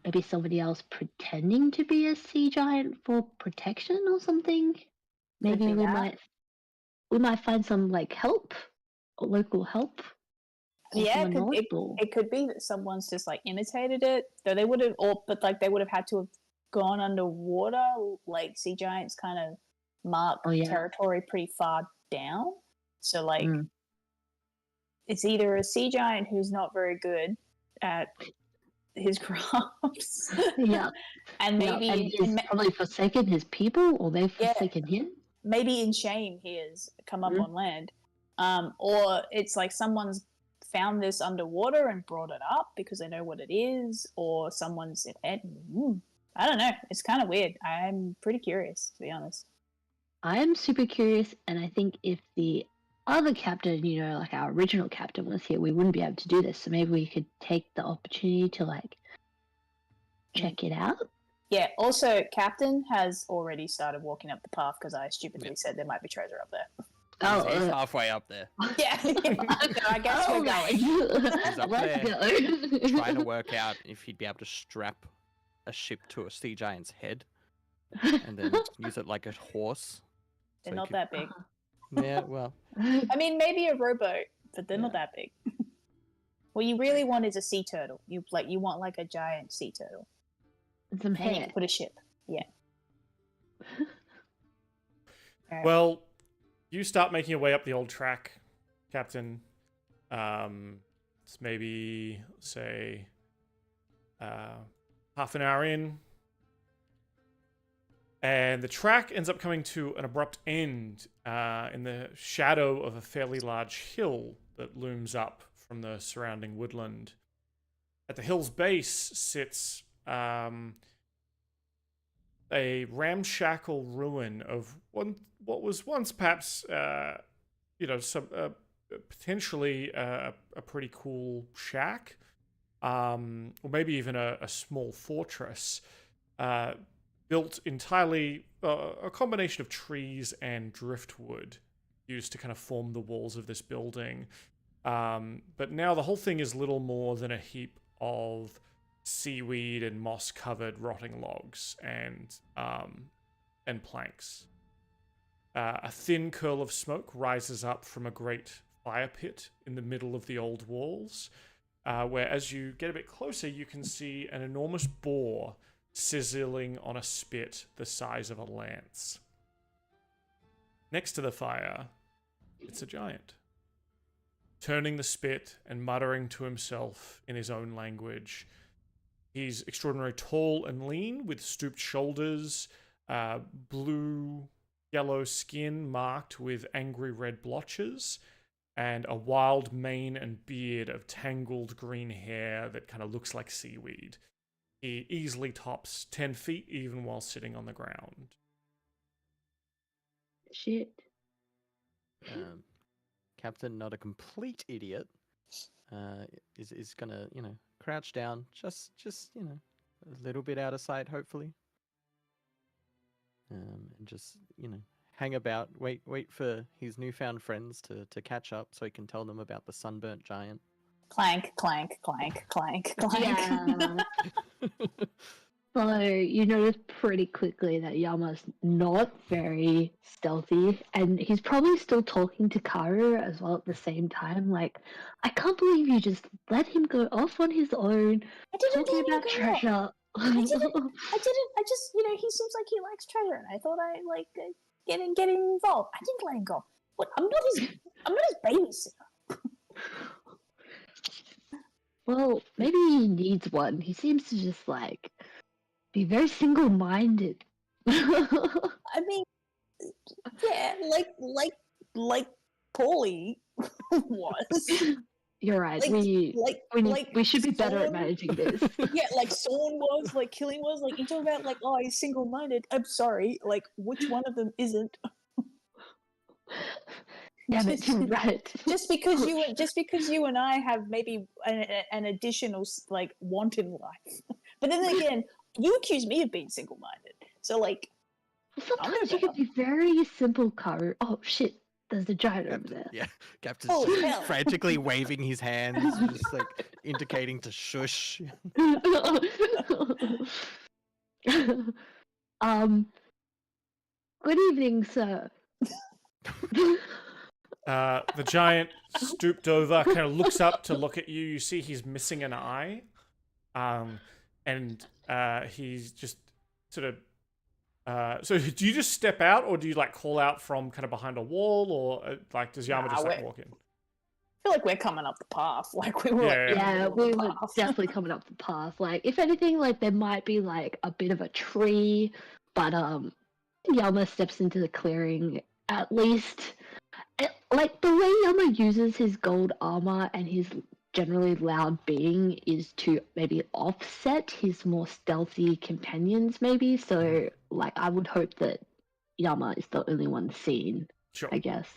maybe somebody else pretending to be a sea giant for protection or something? Maybe we might find some help, or local help. Yeah, it could be that someone's just imitated it, though they would have, they would have had to have gone underwater. Sea giants kind of mark territory pretty far down. So it's either a sea giant who's not very good at his crafts, and maybe and he's probably forsaken his people, or they've forsaken him. Maybe in shame he has come up on land, or it's someone's found this underwater and brought it up because they know what it is, or someone's I don't know. It's kind of weird. I'm pretty curious, to be honest. I am super curious, and I think if the other captain, our original captain was here, we wouldn't be able to do this. So maybe we could take the opportunity to check it out. Yeah. Also, Captain has already started walking up the path because I stupidly said there might be treasure up there. Oh, he's halfway up there. Yeah. I guess we're going. He's up Let's there go. trying to work out if he'd be able to strap a ship to a sea giant's head and then use it like a horse. They're not that big. Yeah, well. I mean, maybe a rowboat, but they're not that big. What you really want is a sea turtle. You want a giant sea turtle. And some And you hair. can put a ship. Yeah. Well, you start making your way up the old track, Captain. It's maybe, say, half an hour in. And the track ends up coming to an abrupt end in the shadow of a fairly large hill that looms up from the surrounding woodland. At the hill's base sits a ramshackle ruin of what was once perhaps some potentially a pretty cool shack, or maybe even a small fortress, built entirely a combination of trees and driftwood used to kind of form the walls of this building. But now the whole thing is little more than a heap of seaweed and moss-covered rotting logs and planks. A thin curl of smoke rises up from a great fire pit in the middle of the old walls, where as you get a bit closer, you can see an enormous boar sizzling on a spit the size of a lance. Next to the fire, it's a giant, turning the spit and muttering to himself in his own language. He's extraordinarily tall and lean, with stooped shoulders, blue-yellow skin marked with angry red blotches, and a wild mane and beard of tangled green hair that kind of looks like seaweed. He easily tops 10 feet even while sitting on the ground. Shit. Captain, not a complete idiot, is gonna, crouch down, just a little bit out of sight, hopefully. And just, hang about, wait for his newfound friends to catch up so he can tell them about the sunburnt giant. Clank, clank, clank, clank, clank. Yeah. So you notice pretty quickly that Yama's not very stealthy, and he's probably still talking to Karu as well at the same time. Like, I can't believe you just let him go off on his own, I didn't talking let him about go. treasure. I didn't. I just, he seems like he likes treasure, and I thought I like getting involved. I didn't let him go. What? I'm not his babysitter. Well, maybe he needs one. He seems to just be very single-minded. I mean, yeah, like Paulie was. You're right. We should be better at managing this. Yeah, like Sawn was, like Killing was, like you talk about like, oh, he's single-minded. I'm sorry, like which one of them isn't? Damn it, you're right. Just because you and I have maybe an additional want in life, but then again, you accuse me of being single-minded. So Sometimes you can be very simple, Karu. Oh shit, there's a giant over there. Yeah, Captain's just frantically waving his hands, just indicating to shush. Good evening, sir. The giant stooped over, kind of looks up to look at you. You see he's missing an eye. And he's just sort of... so do you just step out, or do you call out from kind of behind a wall, or does Yama just walk in? I feel like we're coming up the path. We were we were definitely coming up the path. If anything, there might be a bit of a tree, but Yama steps into the clearing at least. The way Yama uses his gold armor and his generally loud being is to maybe offset his more stealthy companions, maybe. So, I would hope that Yama is the only one seen, sure. I guess.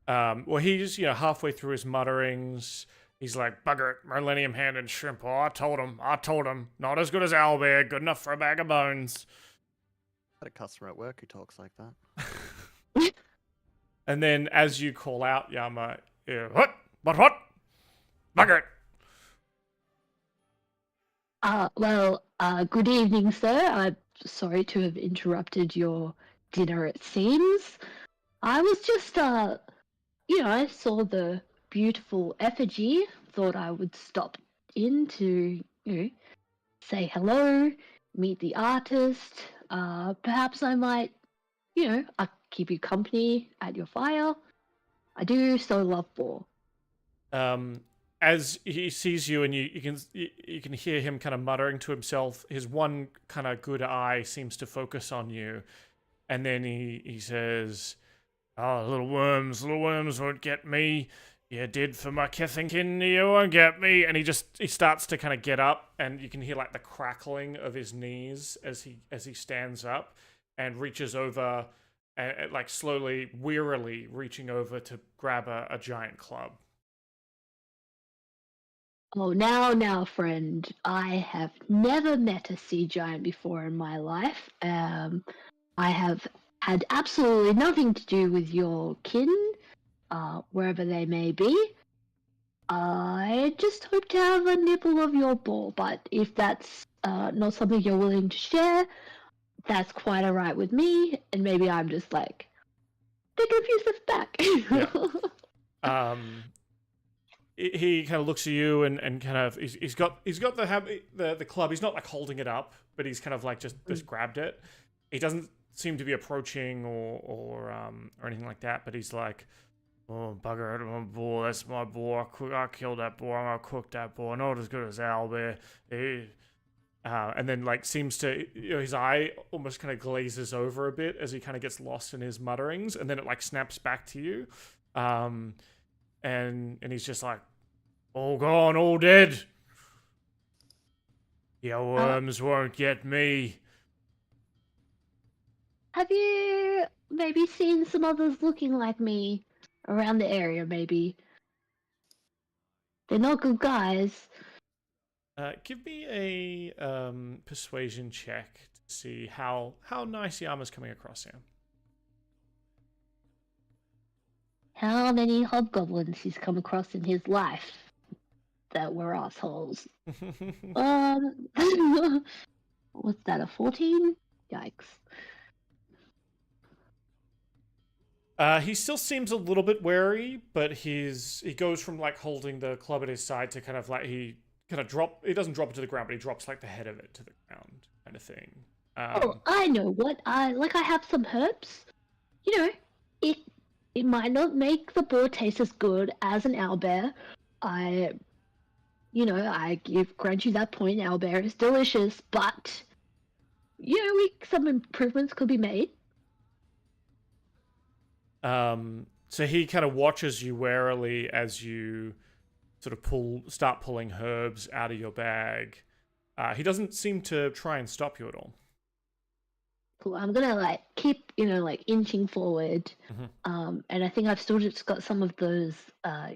Well, he's, halfway through his mutterings, he's like, bugger it, Millennium Hand and Shrimp. Oh, I told him. Not as good as owlbear, good enough for a bag of bones. Got a customer at work who talks like that. And then as you call out, Yama, what? Bugger it. Good evening, sir. I'm sorry to have interrupted your dinner, it seems. I was just, I saw the beautiful effigy, thought I would stop in to, say hello, meet the artist. Perhaps I might, I'll keep you company at your fire. I do so love boar. As he sees you, and you can hear him kind of muttering to himself. His one kind of good eye seems to focus on you, and then he says, "Oh, little worms won't get me. You did for my thinking you won't get me. And he starts to kind of get up, and you can hear like the crackling of his knees as he stands up and reaches over, and like slowly, wearily reaching over to grab a giant club. Oh, now, friend, I have never met a sea giant before in my life. I have had absolutely nothing to do with your kin, wherever they may be. I just hope to have a nibble of your ball, but if that's not something you're willing to share, that's quite alright with me, and maybe I'm just like, take a few steps back. Yeah. He kind of looks at you and kind of he's got the club. He's not like holding it up, but he's kind of like just grabbed it. He doesn't seem to be approaching or anything like that. But he's like, "Oh bugger, my boar! That's my boar. I killed that boar. I'm gonna cook that boar. Not as good as Albert." And then like seems to his eye almost kind of glazes over a bit as he kind of gets lost in his mutterings, and then it like snaps back to you. And he's just like, all gone, all dead. Your worms won't get me. Have you maybe seen some others looking like me around the area, maybe? They're not good guys. Give me a persuasion check to see how nice the armor's coming across here. How many hobgoblins he's come across in his life that were assholes? What's that, a 14? Yikes. He still seems a little bit wary, but he goes from like holding the club at his side to kind of like he doesn't drop it to the ground, but he drops like the head of it to the ground kind of thing. Oh, I know what I have some herbs. It might not make the boar taste as good as an owlbear. I grant you that point. Owlbear is delicious, but some improvements could be made. So he kind of watches you warily as you sort of start pulling herbs out of your bag. He doesn't seem to try and stop you at all. Cool. I'm gonna keep inching forward, and I think I've still just got some of those.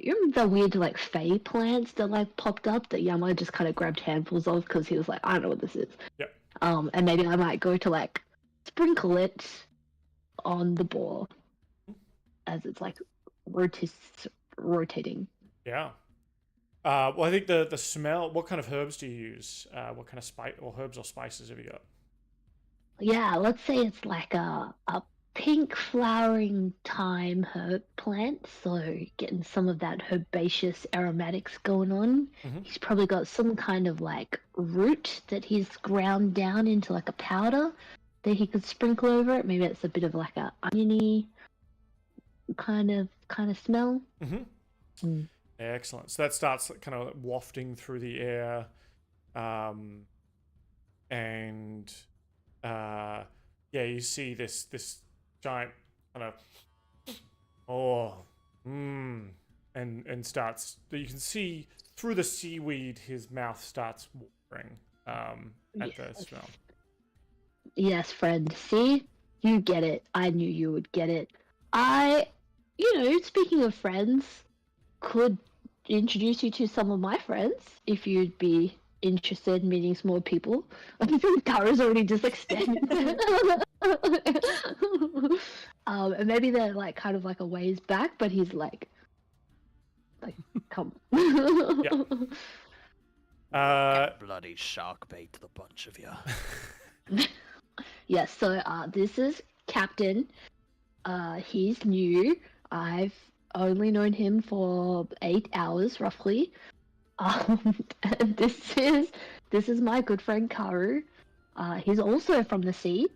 You remember the weird fey plants that popped up that Yama just kind of grabbed handfuls of because he was like, I don't know what this is. Yep. And maybe I might go to sprinkle it on the boar as it's rotating. Yeah. Well, I think the smell. What kind of herbs do you use? What kind of herbs or spices have you got? Yeah, let's say it's a pink flowering thyme herb plant, so getting some of that herbaceous aromatics going on. Mm-hmm. He's probably got some kind of root that he's ground down into a powder that he could sprinkle over it. Maybe it's a bit of a oniony kind of smell. Mm-hmm. Mm. Excellent. So that starts kind of wafting through the air, and you see this giant kind of and starts. You can see through the seaweed his mouth starts watering at the smell. Yes, friend. See, you get it. I knew you would get it. Speaking of friends, could introduce you to some of my friends if you'd be interested in meeting some more people. I think Tara's already just extended. And maybe they're kind of a ways back, but he's come. Get bloody shark bait, the bunch of you. Yes, so this is Captain. He's new. I've only known him for 8 hours roughly. And this is my good friend Karu. He's also from the sea.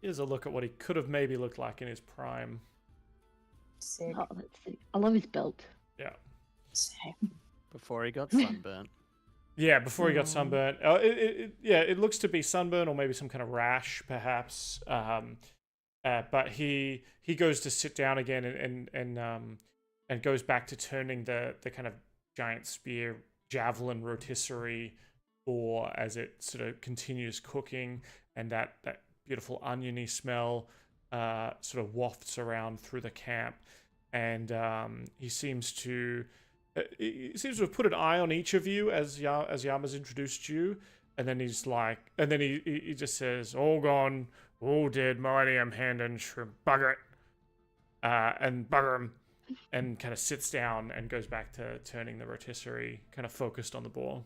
Here's a look at what he could have maybe looked like in his prime. Sick. Oh, let's see. I love his belt. Yeah. Same. Before he got sunburnt. Yeah, before he got sunburnt. It looks to be sunburn or maybe some kind of rash, perhaps. But he goes to sit down again and goes back to turning the kind of giant spear javelin rotisserie for as it sort of continues cooking, and that beautiful oniony smell sort of wafts around through the camp, and he seems to have put an eye on each of you as Yama's introduced you, and then he's like, and then he just says, "All gone, all dead, millennium hand and shrimp, bugger it," and bugger him, and kind of sits down and goes back to turning the rotisserie, kind of focused on the boar.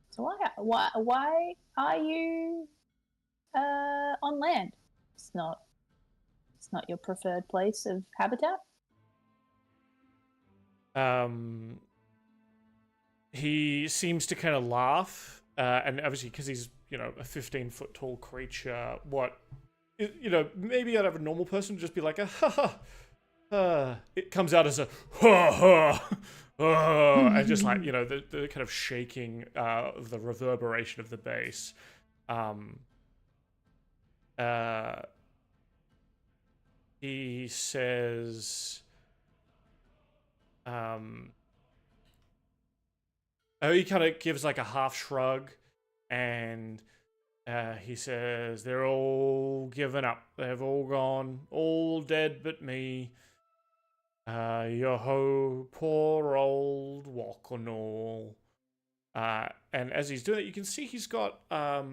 So why are you on land? It's not your preferred place of habitat. He seems to kind of laugh, and obviously because he's a 15-foot tall creature, maybe out of a normal person would just be like a ha ha. It comes out as a ha ha. And just like the kind of shaking of the reverberation of the bass. He says, he kind of gives like a half shrug, and he says, "They're all given up. They've all gone, all dead but me. Yo-ho, poor old Walkenall." And as he's doing it, you can see he's got a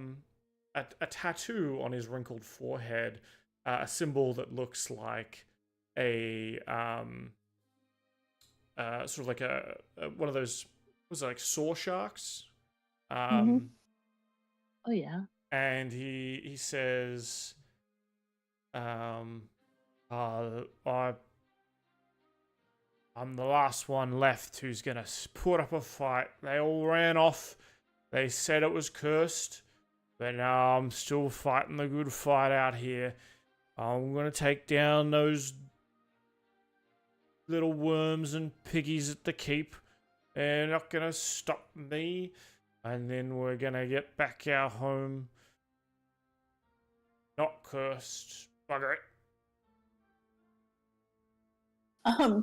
tattoo on his wrinkled forehead, a symbol that looks like a sort of like a one of those, was it like saw sharks? Oh yeah. And he says, I'm the last one left who's gonna put up a fight. They all ran off. They said it was cursed, but now I'm still fighting the good fight out here. I'm gonna take down those little worms and piggies at the keep. They're not gonna stop me. And then we're gonna get back our home. Not cursed. Bugger it.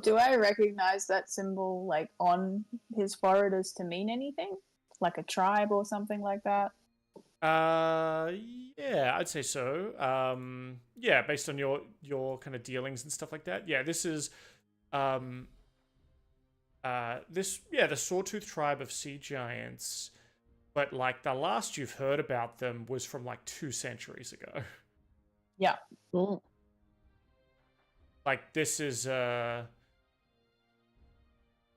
Do I recognize that symbol like on his forehead as to mean anything? Like a tribe or something like that? Yeah, I'd say so. Yeah, based on your kind of dealings and stuff like that. Yeah, this is the Sawtooth tribe of sea giants, but like the last you've heard about them was from like 2 centuries ago. Yeah. Cool. Like this is you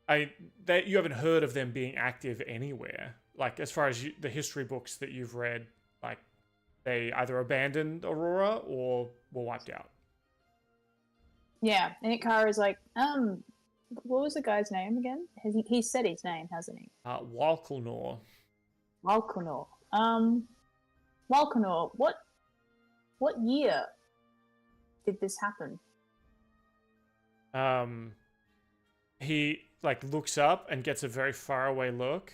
haven't heard of them being active anywhere. Like as far as the history books that you've read, like they either abandoned Aurora or were wiped out. Yeah, and Ikara's like, what was the guy's name again? He said his name, hasn't he? Walkenall. Walkenall. Walkenall, what year did this happen? He like looks up and gets a very far away look,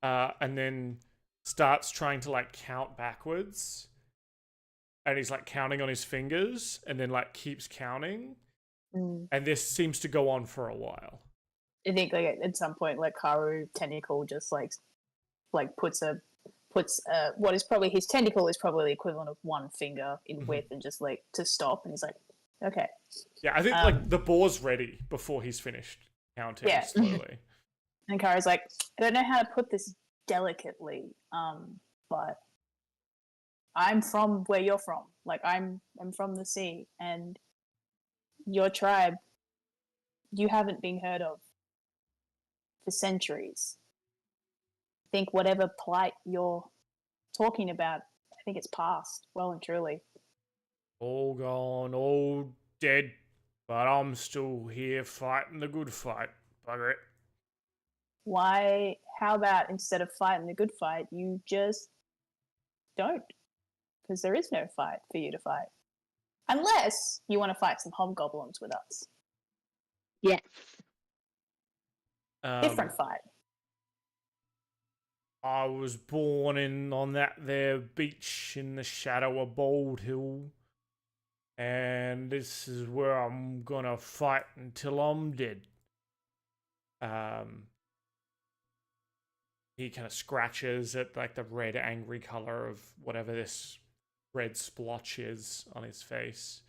and then starts trying to like count backwards, and he's like counting on his fingers, and then like keeps counting, and this seems to go on for a while. I think like at some point, like Karu tentacle just like puts what is probably his tentacle is probably the equivalent of one finger in width, and just like to stop, and he's like, okay. Yeah, I think like the boar's ready before he's finished counting slowly. And Kara's like, I don't know how to put this delicately, but I'm from where you're from. Like I'm from the sea, and your tribe, you haven't been heard of for centuries. I think whatever plight you're talking about, I think it's past, well and truly. All gone, all dead, but I'm still here fighting the good fight. Bugger it. Why? How about instead of fighting the good fight, you just don't? Because there is no fight for you to fight. Unless you want to fight some hobgoblins with us. Yes. Different fight. I was born in on that there beach in the shadow of Bold Hill. And this is where I'm gonna fight until I'm dead. He kind of scratches at like the red angry color of whatever this red splotch is on his face.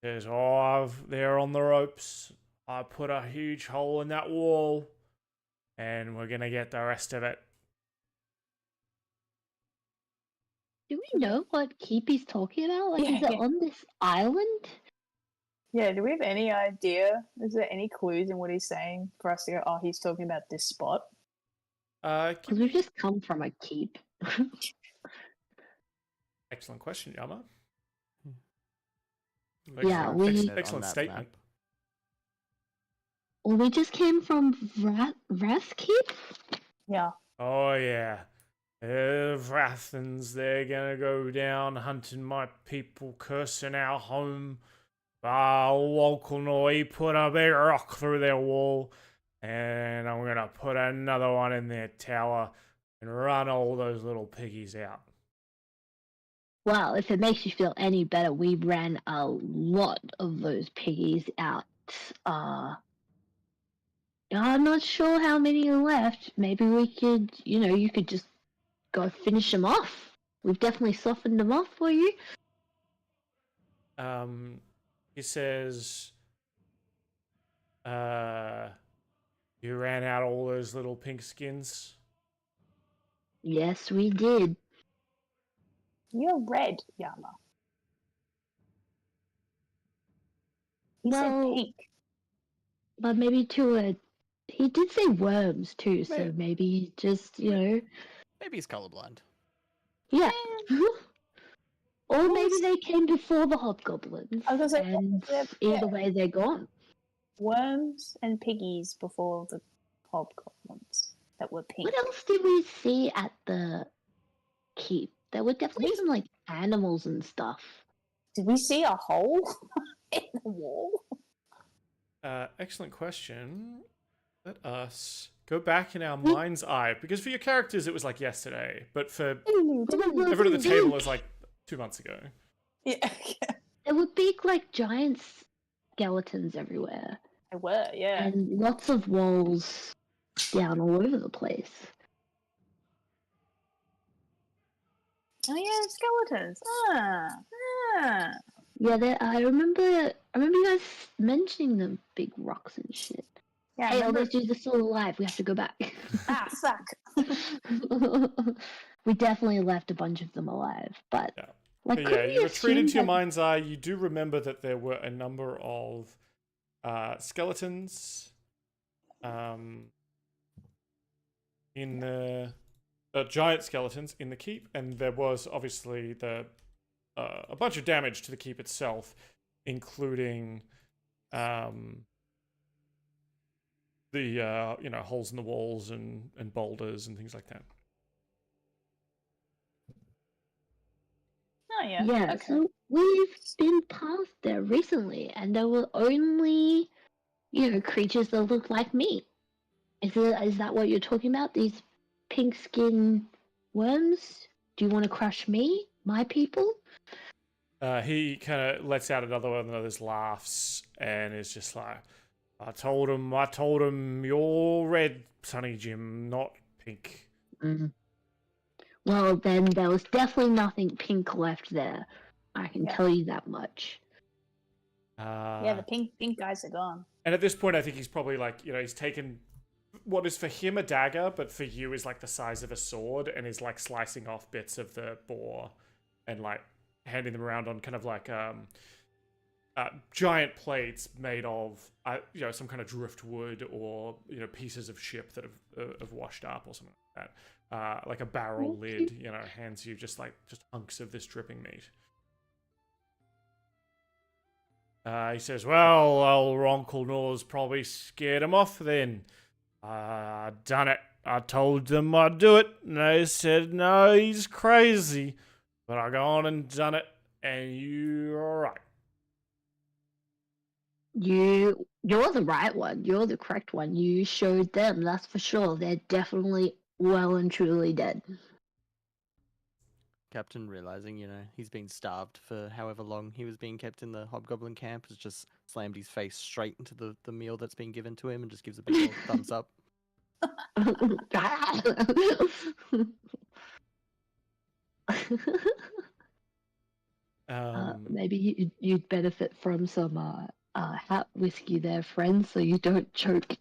Says, they're on the ropes. I put a huge hole in that wall, and we're gonna get the rest of it. Do we know what keep he's talking about? Like, is it Yeah. on this island? Yeah, do we have any idea? Is there any clues in what he's saying for us to go, oh, he's talking about this spot? Because we've just come from a keep. Excellent question, Yama. Yeah, we- Excellent statement. Well, we just came from Wrath Keep? Yeah. Oh yeah. Vrathans, they're gonna go down hunting my people, cursing our home. Local he put a big rock through their wall, and I'm gonna put another one in their tower and run all those little piggies out. Well, if it makes you feel any better, we ran a lot of those piggies out. I'm not sure how many are left. Maybe we could, you could just go finish them off. We've definitely softened them off for you. He says, you ran out all those little pink skins? Yes, we did. You're red, Yama. He Well, said pink. But maybe he did say worms too, so maybe just, Maybe he's colorblind. yeah. Or maybe they came before the hobgoblins, I was gonna say, and yeah. either way they're gone. Worms and piggies before the hobgoblins that were pink. What else did we see at the keep? There were definitely some, like, animals and stuff. Did we see a hole in the wall? Excellent question. Let us go back in our mind's eye, because for your characters it was like yesterday, but for everyone at the table it was like 2 months ago. Yeah. There were big, like, giant skeletons everywhere. They were, yeah. And lots of walls down all over the place. Oh yeah, skeletons. Yeah, I remember you guys mentioning the big rocks and shit. Yeah, Hey, all those dudes are still alive. We have to go back. Ah, fuck. We definitely left a bunch of them alive, but Yeah. like, But yeah, you retreat into your mind's eye. You do remember that there were a number of skeletons in the giant skeletons in the keep, and there was obviously a bunch of damage to the keep itself, including the holes in the walls and boulders and things like that. Oh yeah. Yeah, Okay. so we've been past there recently, and there were only, creatures that look like me. Is that what you're talking about? These pink skin worms? Do you want to crush me, my people? He kind of lets out another one of those laughs and is just like, I told him you're red, Sonny Jim, not pink. Mm. Well, then there was definitely nothing pink left there. I can tell you that much. Yeah, the pink guys are gone. And at this point, I think he's probably like, he's taken what is for him a dagger, but for you is like the size of a sword, and is like slicing off bits of the boar and like handing them around on kind of like giant plates made of some kind of driftwood or pieces of ship that have washed up or something like that. Like a barrel lid, hands you just hunks of this dripping meat. He says, well, old Uncle Nor's probably scared him off then. I done it. I told them I'd do it, and they said, no, he's crazy. But I gone and done it, and you're all right. You're the right one. You're the correct one. You showed them, that's for sure. They're definitely well and truly dead. Captain, realizing, he's been starved for however long he was being kept in the hobgoblin camp, has just slammed his face straight into the meal that's been given to him and just gives a big old thumbs up. Maybe you'd benefit from some hat whiskey there, friend, so you don't choke.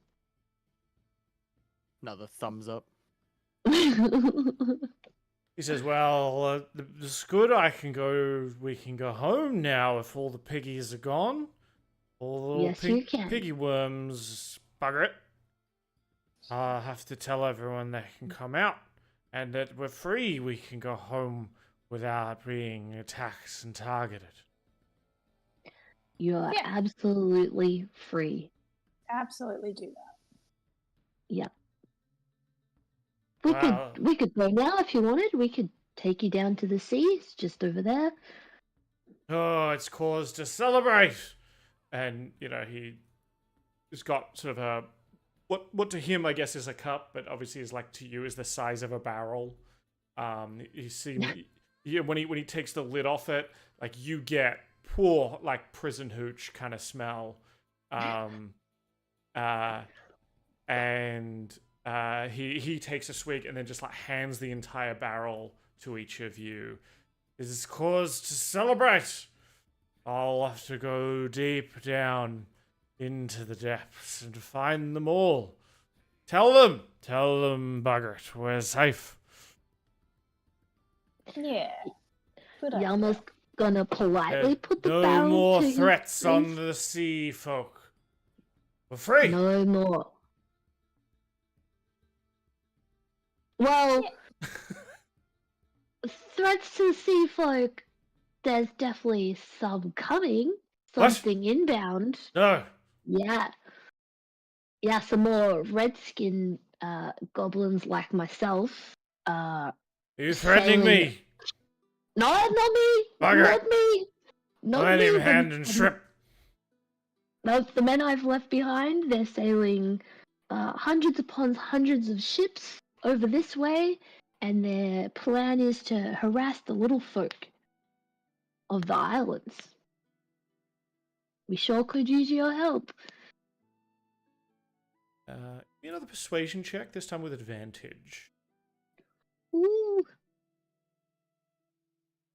Another thumbs up. He says, well, it's good. We can go home now if all the piggies are gone. All the Yes, you can. piggy worms, bugger it. I have to tell everyone they can come out and that we're free. We can go home without being attacked and targeted. You are absolutely free. Absolutely do that. Yeah. We could go now if you wanted. We could take you down to the sea. It's just over there. Oh, it's cause to celebrate. And, he's got sort of a what to him I guess is a cup, but obviously is like to you is the size of a barrel. You see when he takes the lid off it, like you get poor like prison hooch kind of smell. He takes a swig and then just like hands the entire barrel to each of you. This is cause to celebrate. I'll have to go deep down into the depths and find them all. Tell them, bugger it, we're safe. Yeah. Good idea. Yama's gonna politely put the no barrel more to threats his on face. the sea folk. We're free. No more. Well, threats to the sea folk, there's definitely some coming. Something inbound. No. Yeah. Yeah, some more redskin goblins like myself. Are you threatening me? No, not me. Bugger. Not me. Not I ain't me. even hand and strip. No, the men I've left behind, they're sailing hundreds upon hundreds of ships over this way, and their plan is to harass the little folk of the islands. We sure could use your help. Another persuasion check, this time with advantage. Ooh.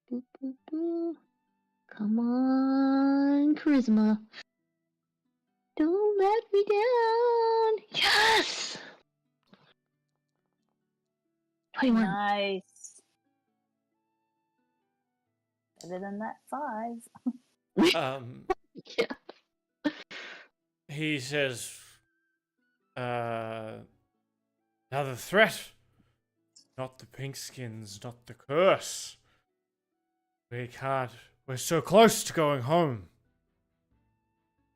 Boop, boop, boop. Come on, charisma. Don't let me down. Yes! 21. Nice. Better than that 5. Yeah. He says, another threat. Not the pinkskins, not the curse. We're so close to going home.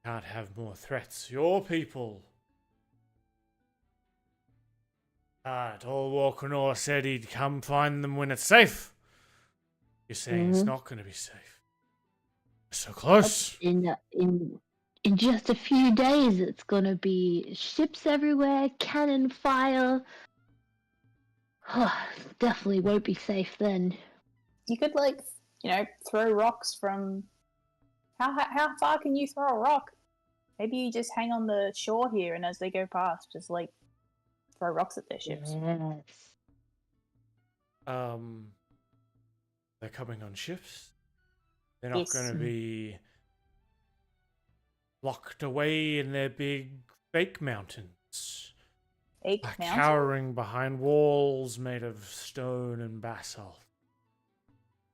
Can't have more threats. Your people. Old Walkenor said he'd come find them when it's safe. You're saying it's not going to be safe. We're so close. In just a few days, it's gonna be ships everywhere, cannon fire. Definitely won't be safe then. You could throw rocks from. How far can you throw a rock? Maybe you just hang on the shore here, and as they go past, just throw rocks at their ships. Yes. They're coming on ships. They're not going to be locked away in their big fake mountains. Cowering behind walls made of stone and basalt.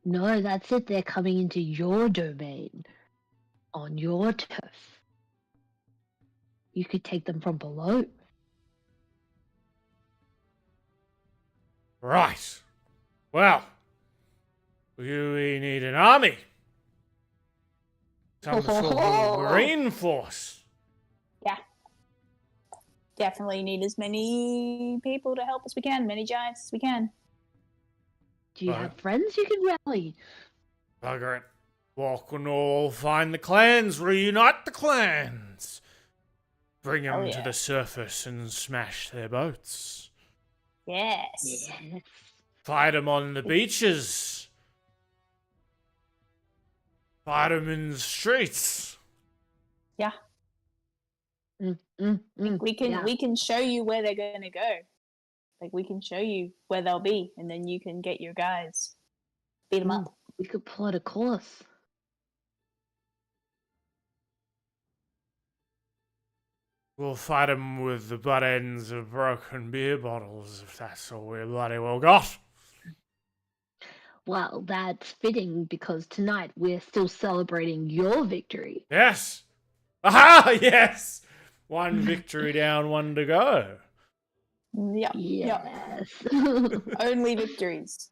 No, that's it. They're coming into your domain, on your turf. You could take them from below. Right. Well, we need an army. Some sort of marine force. Yeah. Definitely need as many people to help as we can, many giants as we can. Do you have friends you can rally? Bugger it. Walk-on-all, find the clans, reunite the clans. Bring them Oh, to yeah. the surface and smash their boats. Yes. Yes. Fight them on the beaches. Fight them in the streets. Yeah. We can yeah. we can show you where they're gonna go. Like we can show you where they'll be, and then you can get your guys, beat them up. We could plot a course. We'll fight them with the butt ends of broken beer bottles if that's all we bloody well got. Well, that's fitting because tonight we're still celebrating your victory. Yes. Aha! Yes. One victory down, one to go. Yep. Yep. Yes. Only victories.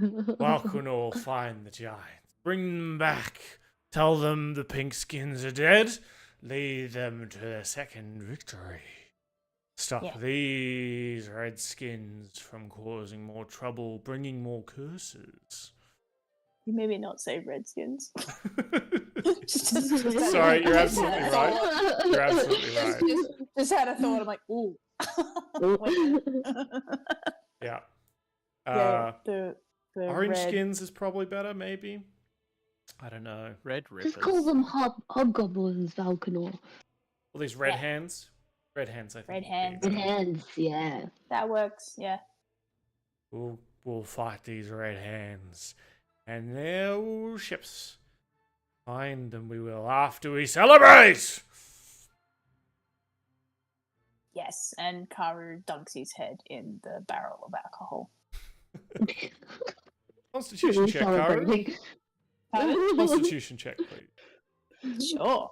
Walk-on-all, find the giants. Bring them back. Tell them the pink skins are dead. Lead them to their second victory. Stop these redskins from causing more trouble, bringing more curses. You maybe not say redskins. Sorry, you're absolutely right. You're absolutely right. Just had a thought. I'm like, ooh. Yeah. Yeah, the Orange red. skins is probably better, maybe. I don't know. Red rippers. Just call them hobgoblins, Valkanor. All these red Yeah. hands. Red hands, I think. Red would be hands. Red better. hands, yeah. That works. Yeah. We'll fight these red hands and their ships. Find them we will after we celebrate! Yes, and Karu dunks his head in the barrel of alcohol. Constitution check, Karu. Celebrating. Constitution check, please. Sure.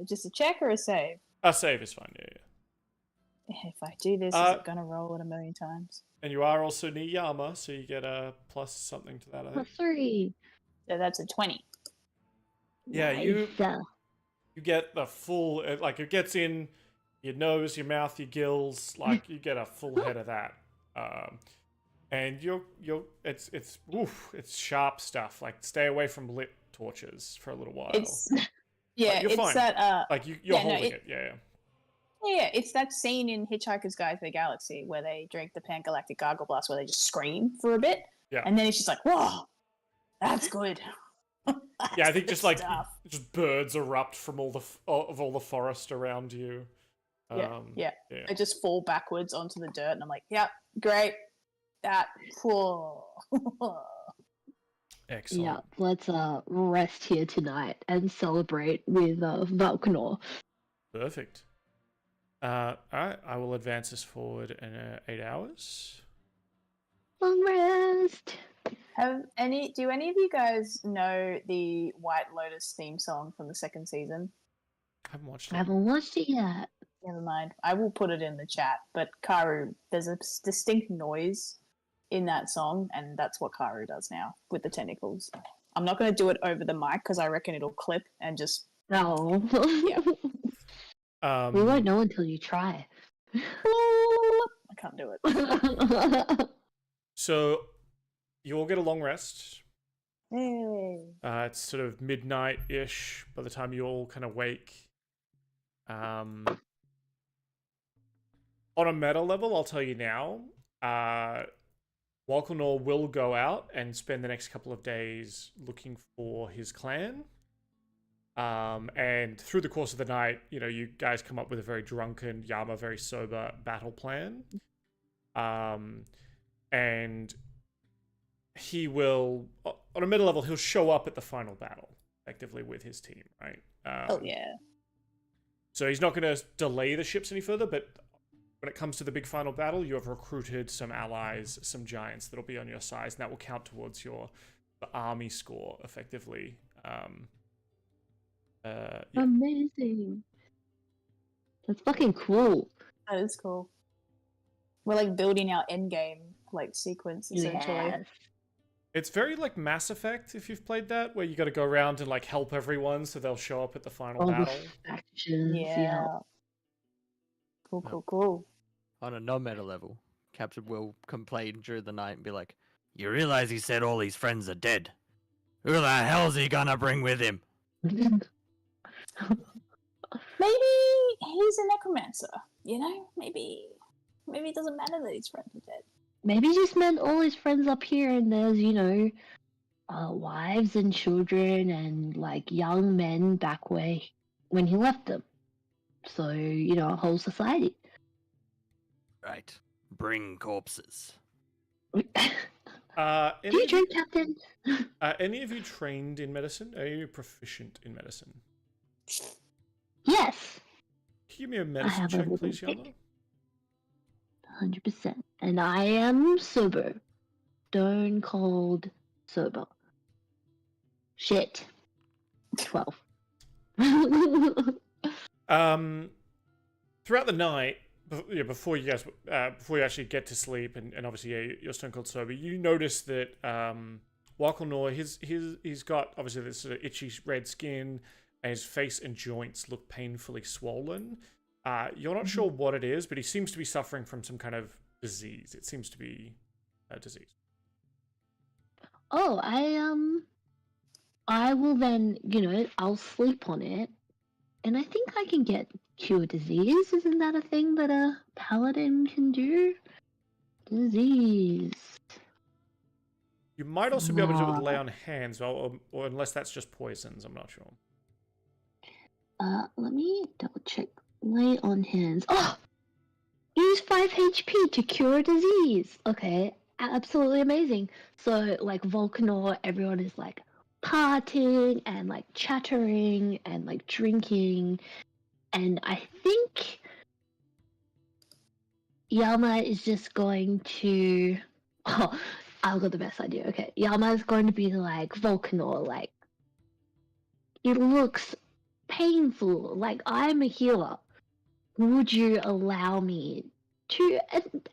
Just a check or a save? A save is fine, yeah. If I do this, is it gonna roll it a million times? And you are also near Yama, so you get a plus something to that, I think. +3. So that's a 20. Yeah, you Nice. get the full, like, it gets in your nose, your mouth, your gills, like, you get a full head of that. And it's sharp stuff. Like, stay away from lit torches for a little while. It's you're it's fine. that Like, you're yeah, no, holding it, yeah. yeah, it's that scene in Hitchhiker's Guide to the Galaxy where they drink the Pangalactic Gargle Blast, where they just scream for a bit, Yeah. and then it's just like, whoa, that's good. Yeah, I think That's just like stuff. just birds erupt from all the forest around you. Yeah. I just fall backwards onto the dirt, and I'm like, yep, great. That. Whoa. Excellent. Yeah, let's rest here tonight and celebrate with Valkanor. Perfect. Alright, I will advance this forward in 8 hours. Long rest. Do any of you guys know the White Lotus theme song from the second season? I haven't watched I it. haven't watched it yet. Never mind. I will put it in the chat. But Karu, there's a distinct noise in that song, and that's what Karu does now with the tentacles. I'm not going to do it over the mic because I reckon it'll clip and just. No. Um, We won't know until you try. I can't do it. So you all get a long rest. Yay. It's sort of midnight-ish by the time you all kind of wake. On a meta level, I'll tell you now, Walkanor will go out and spend the next couple of days looking for his clan. And through the course of the night, you guys come up with a very drunken, Yama very sober battle plan. And he will, on a meta level, he'll show up at the final battle, effectively, with his team, right? Oh, yeah. So he's not going to delay the ships any further, but when it comes to the big final battle, you have recruited some allies, some giants that'll be on your side, and that will count towards your army score, effectively. Yeah. Amazing. That's fucking cool. That is cool. We're like building our endgame sequence, essentially. Yes. It's very like Mass Effect, if you've played that, where you got to go around and like help everyone so they'll show up at the final All the battle. factions. Yeah. Cool. On a non-meta level, Captain will complain during the night and be like, You realize he said all his friends are dead. Who the hell's he gonna bring with him? Maybe he's a necromancer, you know? Maybe it doesn't matter that his friends are dead. Maybe he just meant all his friends up here, and there's, wives and children and like young men back when he left them. So, a whole society. Right. Bring corpses. Do you drink, Captain? Any of you trained in medicine? Are you proficient in medicine? Yes. Can you give me a medicine check, please, Yama? 100%. And I am sober. Stone cold sober. Shit. 12. Throughout the night, before you actually get to sleep, and obviously you're stone cold sober, you notice that Wakalnor, he's got obviously this sort of itchy red skin, and his face and joints look painfully swollen. You're not sure what it is, but he seems to be suffering from some kind of disease. It seems to be a disease. Oh, I will then, I'll sleep on it, and I think I can get cure disease. Isn't that a thing that a paladin can do? Disease. You might also be able to do it with lay on hands, or unless that's just poisons, I'm not sure. Let me double check. Lay on hands. Oh! Use 5 HP to cure disease. Okay, absolutely amazing. So, like, Volcanor, everyone is, like, partying and, like, chattering and, like, drinking. And I think Yama is just going to... Oh, I've got the best idea. Okay, Yama is going to be like, Volcanor, like, it looks painful. Like, I'm a healer. Would you allow me to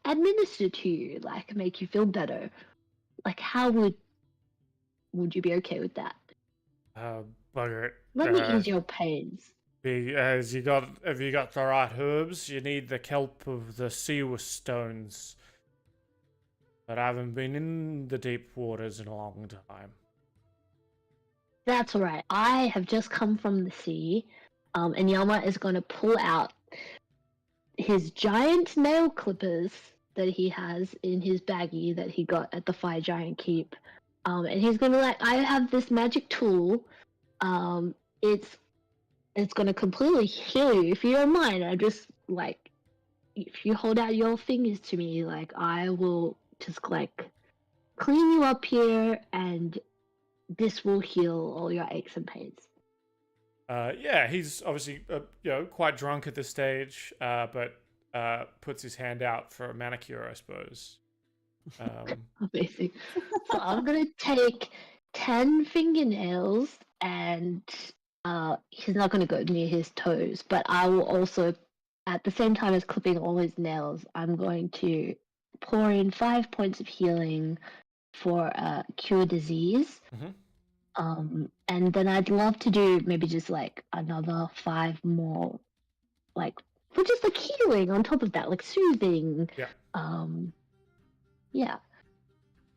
administer to you, like, make you feel better? Like, how would you be okay with that? Bugger it. Let me ease your pains. Have you got the right herbs? You need the kelp of the Seaward stones. But I haven't been in the deep waters in a long time. That's all right. I have just come from the sea, and Yama is going to pull out his giant nail clippers that he has in his baggie that he got at the Fire Giant Keep. And he's going to I have this magic tool. It's going to completely heal you. If you don't mind, I just, like, if you hold out your fingers to me, like, I will just, like, clean you up here, and this will heal all your aches and pains. Yeah, he's obviously quite drunk at this stage, but puts his hand out for a manicure, I suppose. Amazing. So I'm gonna take 10 fingernails, and he's not gonna go near his toes, but I will also, at the same time as clipping all his nails, I'm going to pour in 5 points of healing for cure disease. Mm-hmm. And then I'd love to do maybe just like another 5 more, like, for just like healing on top of that, like soothing. Yeah. Yeah.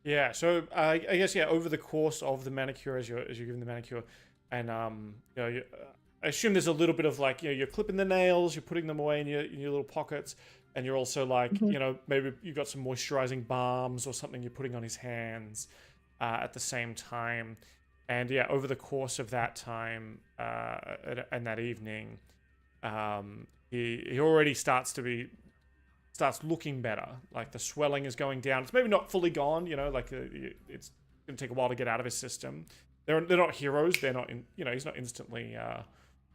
Yeah. So I guess over the course of the manicure, as you're giving the manicure, and I assume there's a little bit of like you're clipping the nails, you're putting them away in your little pockets, and you're also like maybe you've got some moisturizing balms or something you're putting on his hands at the same time. And over the course of that time and that evening, he already starts looking better. Like the swelling is going down. It's maybe not fully gone, like it's going to take a while to get out of his system. They're not heroes. They're not he's not instantly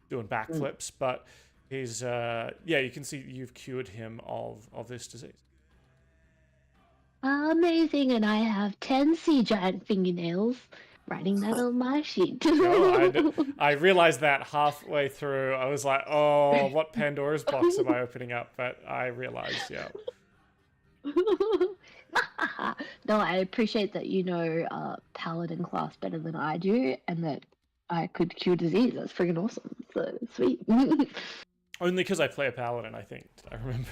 doing backflips, but he's you can see you've cured him of this disease. Amazing, and I have 10 sea giant fingernails. Writing that on my sheet. I realized that halfway through. I was like, oh, what Pandora's box am I opening up? But I realized, No, I appreciate that you know paladin class better than I do, and that I could cure disease. That's freaking awesome. So sweet. Only because I play a paladin, I think.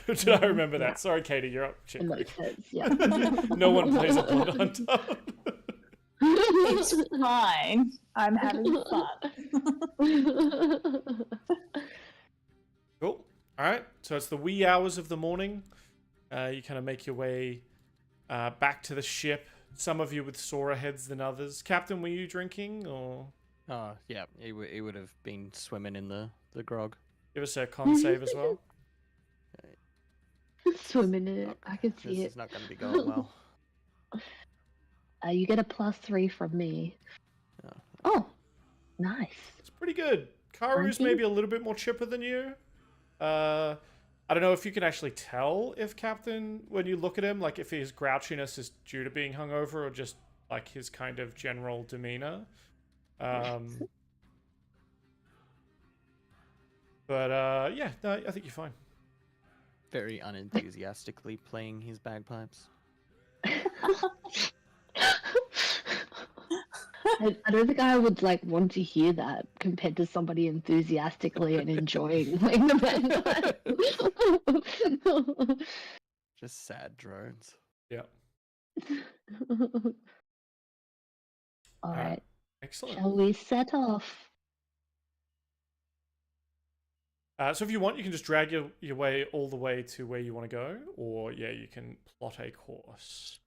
Did I remember that? Sorry, Katie, you're up. Shit, It quick. makes sense, yeah. No one plays a blood hunter. It's fine. I'm having fun. Cool. All right. So it's the wee hours of the morning. You kind of make your way back to the ship. Some of you with sorer heads than others. Captain, were you drinking or Oh, yeah, he would have been swimming in the grog. give us a con save as well? Swimming in it. Not- I can This see it. is not going to be going well. You get a +3 from me. Oh. Oh, nice. It's pretty good. Karu's Thank you. maybe a little bit more chipper than you. I don't know if you can actually tell if Captain, when you look at him, like if his grouchiness is due to being hungover or just like his kind of general demeanor. But yeah, no, I think you're fine. Very unenthusiastically playing his bagpipes. I don't think I would like want to hear that compared to somebody enthusiastically and enjoying playing the band. Just sad drones. Yeah. All right, Excellent. shall we set off? So if you want, you can just drag your way all the way to where you want to go, or yeah, you can plot a course.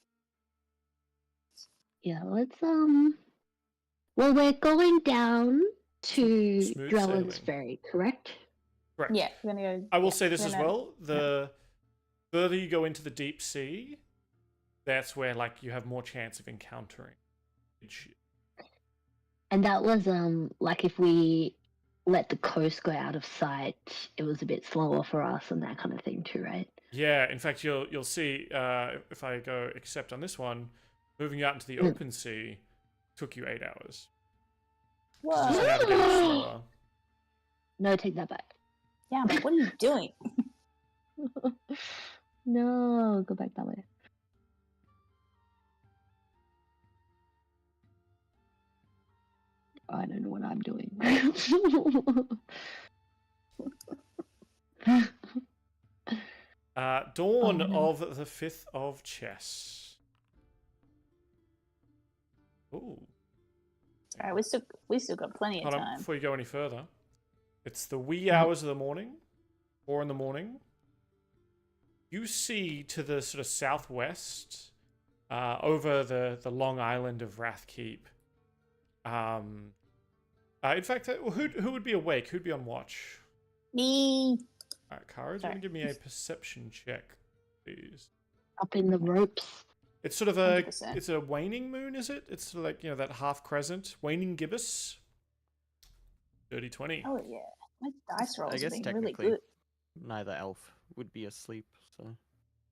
Yeah, let's Well, we're going down to Smooth Drellin's sailing. Ferry, correct? Correct. Yeah, we're gonna go. I will yeah, say this we're as gonna- well. The further you go into the deep sea, that's where like you have more chance of encountering. And that was like if we let the coast go out of sight, it was a bit slower for us and that kind of thing too, right? Yeah, in fact, you'll see if I go except on this one, moving out into the open sea took you 8 hours. Whoa. Just navigating slower. No, take that back. Yeah, but what are you doing? No, go back that way. I don't know what I'm doing. Dawn Oh, no. of the 5th of Chess. Ooh. Alright, we still got plenty of Hold on, time. before you go any further. It's the wee hours of the morning, 4 in the morning. You see to the sort of southwest, over the long island of Wrathkeep. In fact, who would be awake? Who'd be on watch? Me. Alright, Kara, do you Sorry. want to give me a perception check, please? Up in the ropes. It's sort of a 100%. it's a waning moon, is it? It's sort of like, you know, that half crescent, waning gibbous. Dirty 20. Oh yeah, my dice rolls I have guess been really technically good. neither elf would be asleep, so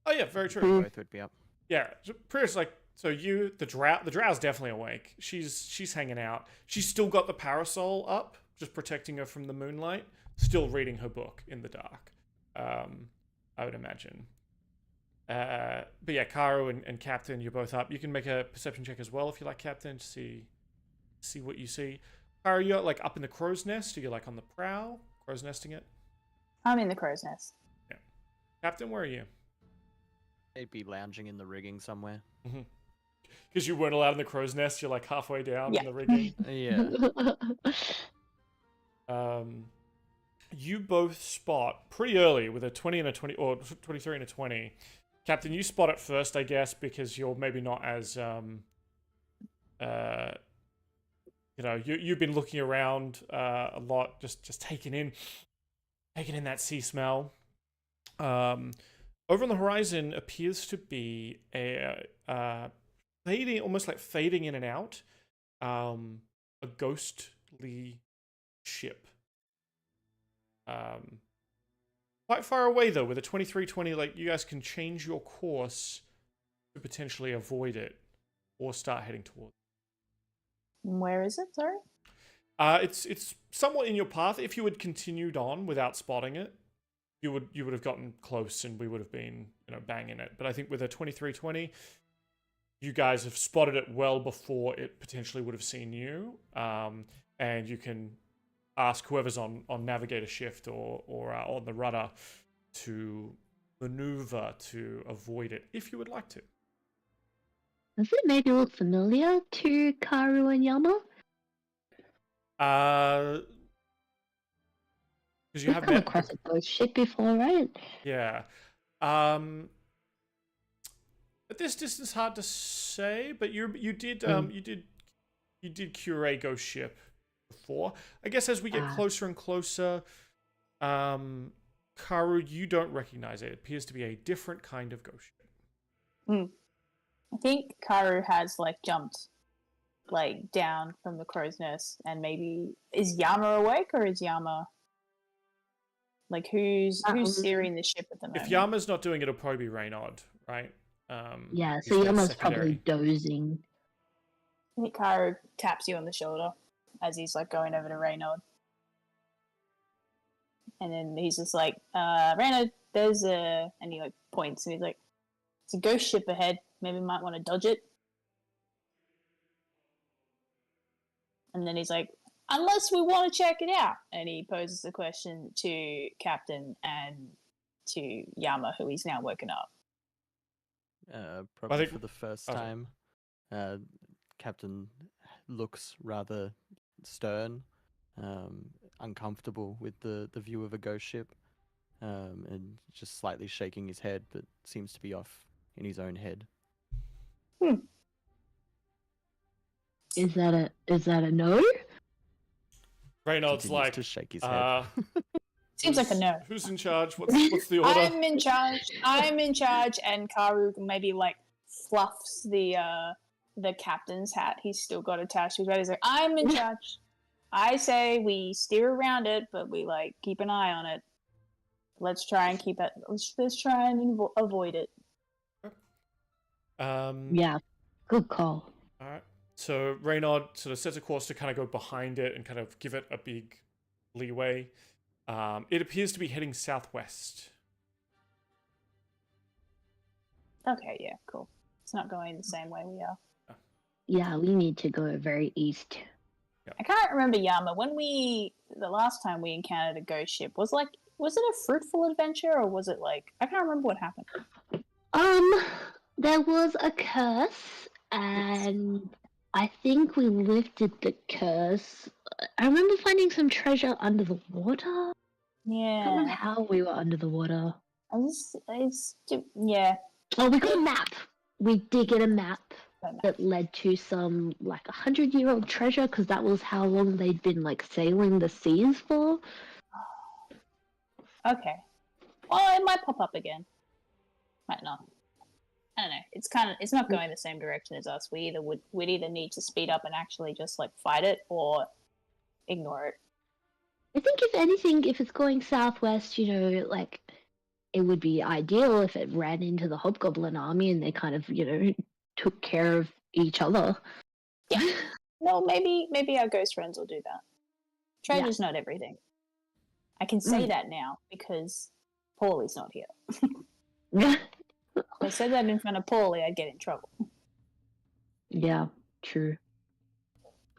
Oh yeah, very true. both would be up. Yeah, so pretty much like so you the drow's definitely awake. She's hanging out. She's still got the parasol up, just protecting her from the moonlight. Still reading her book in the dark. I would imagine. But yeah, Karo and Captain, you're both up. You can make a perception check as well if you like, Captain, to see what you see. Karo, you're like up in the crow's nest. Or you're like on the prow, crow's nesting it. I'm in the crow's nest. Captain, where are you? They'd be lounging in the rigging somewhere. Because you weren't allowed in the crow's nest. You're like halfway down Yeah. in the rigging. Yeah. You both spot pretty early with a 20 and a 20, or 23 and a 20. Captain, you spot it first, I guess, because you're maybe not as, you've been looking around a lot, just taking in that sea smell. Over on the horizon appears to be a fading, almost like fading in and out, a ghostly ship. Quite far away though, with a 2320, like you guys can change your course to potentially avoid it or start heading towards it. Where is it? Sorry. It's somewhat in your path. If you had continued on without spotting it, you would have gotten close and we would have been, banging it. But I think with a 2320, you guys have spotted it well before it potentially would have seen you. And you can ask whoever's on navigator shift or on the rudder to maneuver to avoid it, if you would like to. Does it maybe look familiar to Karu and Yama? Because you We've have come met. across a ghost ship before, right? Yeah. At this distance, hard to say, but you did cure a ghost ship before. I guess as we get closer and closer, Karu, you don't recognize it. It appears to be a different kind of ghost ship. I think Karu has like jumped like down from the crow's nest, and maybe is Yama awake, or is Yama like who's steering the ship at the moment? If Yama's not doing it, it'll probably be Reynard, right? Yeah, he's so the Yama's secondary. probably dozing. I think Karu taps you on the shoulder as he's like going over to Reynard. And then he's just like, Reynard, there's a... And he like points and he's like, it's a ghost ship ahead. Maybe we might want to dodge it. And then he's like, unless we want to check it out. And he poses the question to Captain and to Yama, who he's now woken up. Probably for the first time, Captain looks rather stern, uncomfortable with the view of a ghost ship, and just slightly shaking his head, but seems to be off in his own head. Is that a no? Reynard's Continues like to shake his head. Seems like a no. Who's in charge? What's the order? I'm in charge. I'm in charge, and Karu maybe like fluffs the captain's hat. He's still got attached to his head. He's like, I'm in charge. I say we steer around it, but we like keep an eye on it. Let's try and keep it. Let's try and avoid it. Yeah, good call. All right. So Reynard sort of sets a course to kind of go behind it and kind of give it a big leeway. It appears to be heading southwest. Okay, yeah, cool. It's not going the same way we are. Yeah, we need to go very east. I can't remember, Yama, when the last time we encountered a ghost ship, was it a fruitful adventure, or was it like, I can't remember what happened. There was a curse, and I think we lifted the curse. I remember finding some treasure under the water. I don't remember Yeah. how we were under the water. Yeah. Oh, we got a map. We did get a map that led to some like 100-year-old treasure, because that was how long they'd been like sailing the seas for. Okay. Well, it might pop up again. Might not. I don't know. It's not going the same direction as us. We'd either need to speed up and actually just like fight it, or ignore it. I think if anything, if it's going southwest, like it would be ideal if it ran into the Hobgoblin army and they kind of, took care of each other. Yeah. No, maybe our ghost friends will do that. Treasure's not everything. I can say that now because Paulie's not here. If I said that in front of Paulie, I'd get in trouble. Yeah, true.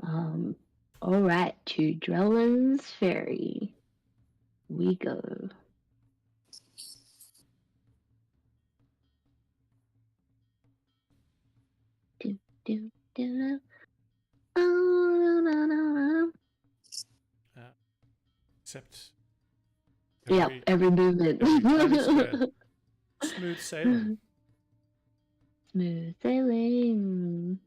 All right, to Drellin's Ferry we go. Do, do. Oh, no, no, no. Except Every movement. Smooth sailing. Smooth sailing.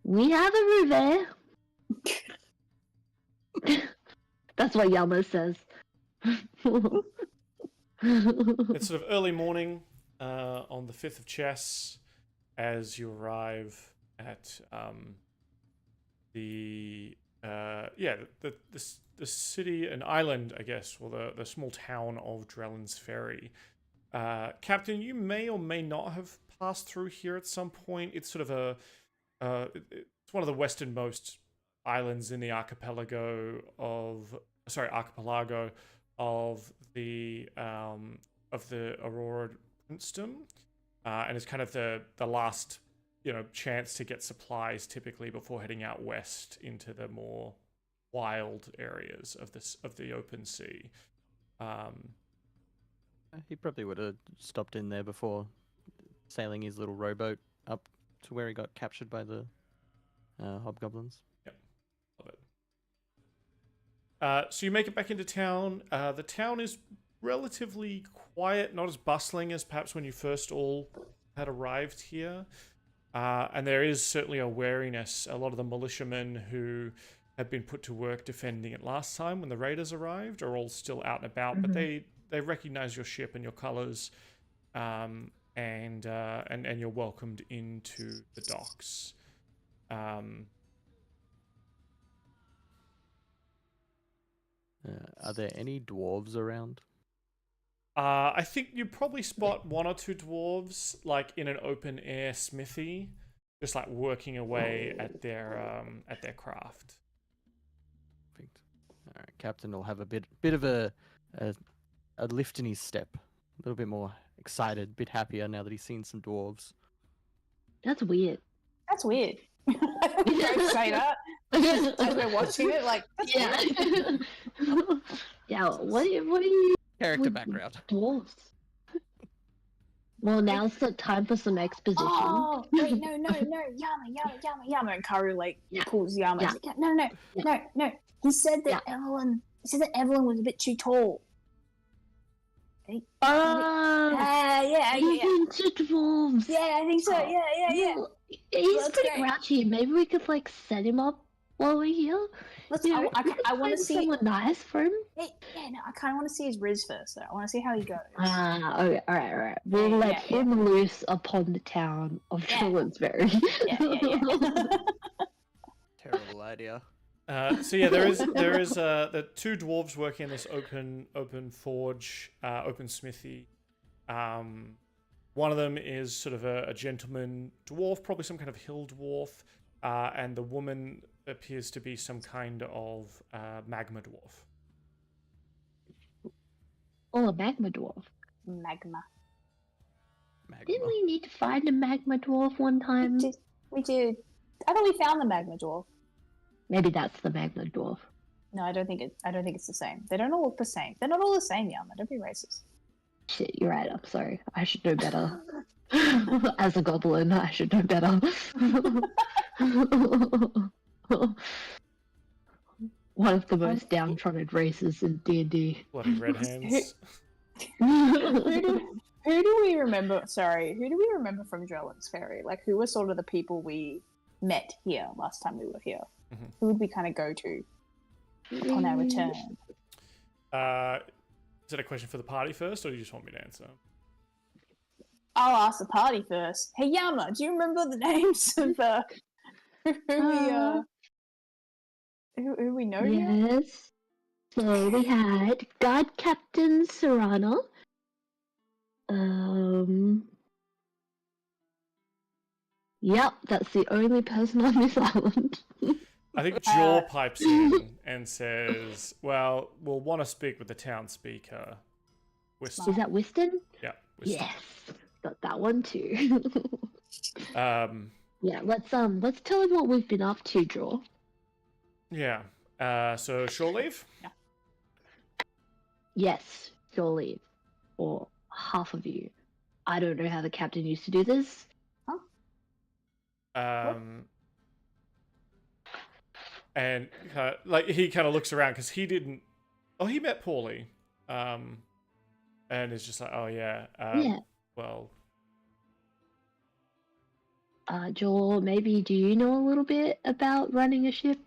We have a river. That's what Yama says. It's sort of early morning on the 5th of Chess as you arrive at the city, an island, I guess, or the small town of Drellin's Ferry. Captain, you may or may not have passed through here at some point. It's sort of it's one of the westernmost islands in the archipelago of the Aurora Princedom, and it's kind of the last chance to get supplies typically before heading out west into the more wild areas of the open sea. He probably would have stopped in there before sailing his little rowboat up to where he got captured by the hobgoblins. Love it. So you make it back into town. The town is relatively quiet, not as bustling as perhaps when you first all had arrived here. And there is certainly a wariness. A lot of the militiamen who had been put to work defending it last time when the raiders arrived are all still out and about, but they recognize your ship and your colors, and you're welcomed into the docks. Are there any dwarves around? I think you probably spot one or two dwarves, like in an open air smithy, just like working away at their craft. Perfect. All right, Captain will have a bit of a lift in his step, a little bit more excited, a bit happier now that he's seen some dwarves. That's weird. That's weird. I don't say that as we're watching it. Like, that's weird. Yeah. What are you? Character with background. Dwarves. Well, now's the time for some exposition. Oh, wait, no, Yama. And Karu like pulls Yama. Yeah. He's like, no. He said that Evelyn was a bit too tall. Oh, Yeah. into dwarves. Yeah, I think so. Yeah. Well, he's Let's pretty go. grouchy. Maybe we could like set him up while we're here. Let's. You know, I want to find see. someone nice for him. No, I kind of want to see his Riz first, though. I want to see how he goes. Okay, all right. We'll let him loose upon the town of Shellinsbury. Yeah. Terrible idea. So yeah, there is the two dwarves working in this open forge, open smithy. One of them is sort of a gentleman dwarf, probably some kind of hill dwarf, and the woman appears to be some kind of magma dwarf. Oh, a magma dwarf. Magma. Didn't we need to find a magma dwarf one time? We did. I thought we found the magma dwarf. Maybe that's the magma dwarf. No, I don't think it's the same. They don't all look the same. They're not all the same, Yama. Don't be racist. Shit, you're right. I'm sorry. I should know better. As a goblin, I should know better. One of the most downtrodden races in D&D. Bloody red hands. Who do we remember? Sorry, who do we remember from Drellin's Ferry? Like, who were sort of the people we met here last time we were here? Mm-hmm. Who would we kind of go to on our return? Is it a question for the party first, or do you just want me to answer? I'll ask the party first. Hey Yama, do you remember the names of who we know here? Yes. So we had Guard Captain Serrano. Yep, that's the only person on this island. I think Jaw pipes in and says, well, we'll want to speak with the town speaker. Whiston. Is that Whiston? Yeah, Whiston. Yes, got that one too. Yeah, let's tell him what we've been up to, Jaw. Yeah. So shore leave? Yeah. Yes, shore leave. Or half of you. I don't know how the captain used to do this. And like he kind of looks around because he didn't. Oh, he met Paulie, and is just like, oh yeah, well. Joel, maybe do you know a little bit about running a ship?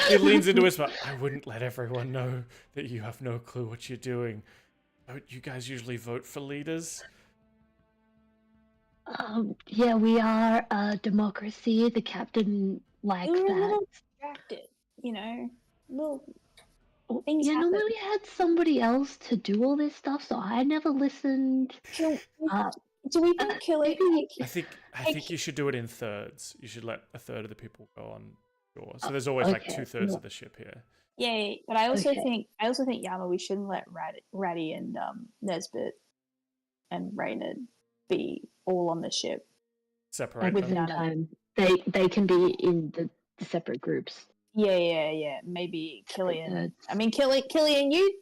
He leans into his mouth. I wouldn't let everyone know that you have no clue what you're doing. Don't you guys usually vote for leaders? Yeah, we are a democracy. The captain likes We were a that. little distracted, little things Yeah, happen. normally we had somebody else to do all this stuff, so I never listened. Do we think killing? I think you should do it in thirds. You should let a third of the people go on shore. So there's always like 2/3 of the ship here. Yeah, but I also think Yama, we shouldn't let Ratty and Nesbit and Raynard be all on the ship. Separate With them. time, they can be in the separate groups. Yeah. Maybe Killian. I mean, Killian, you.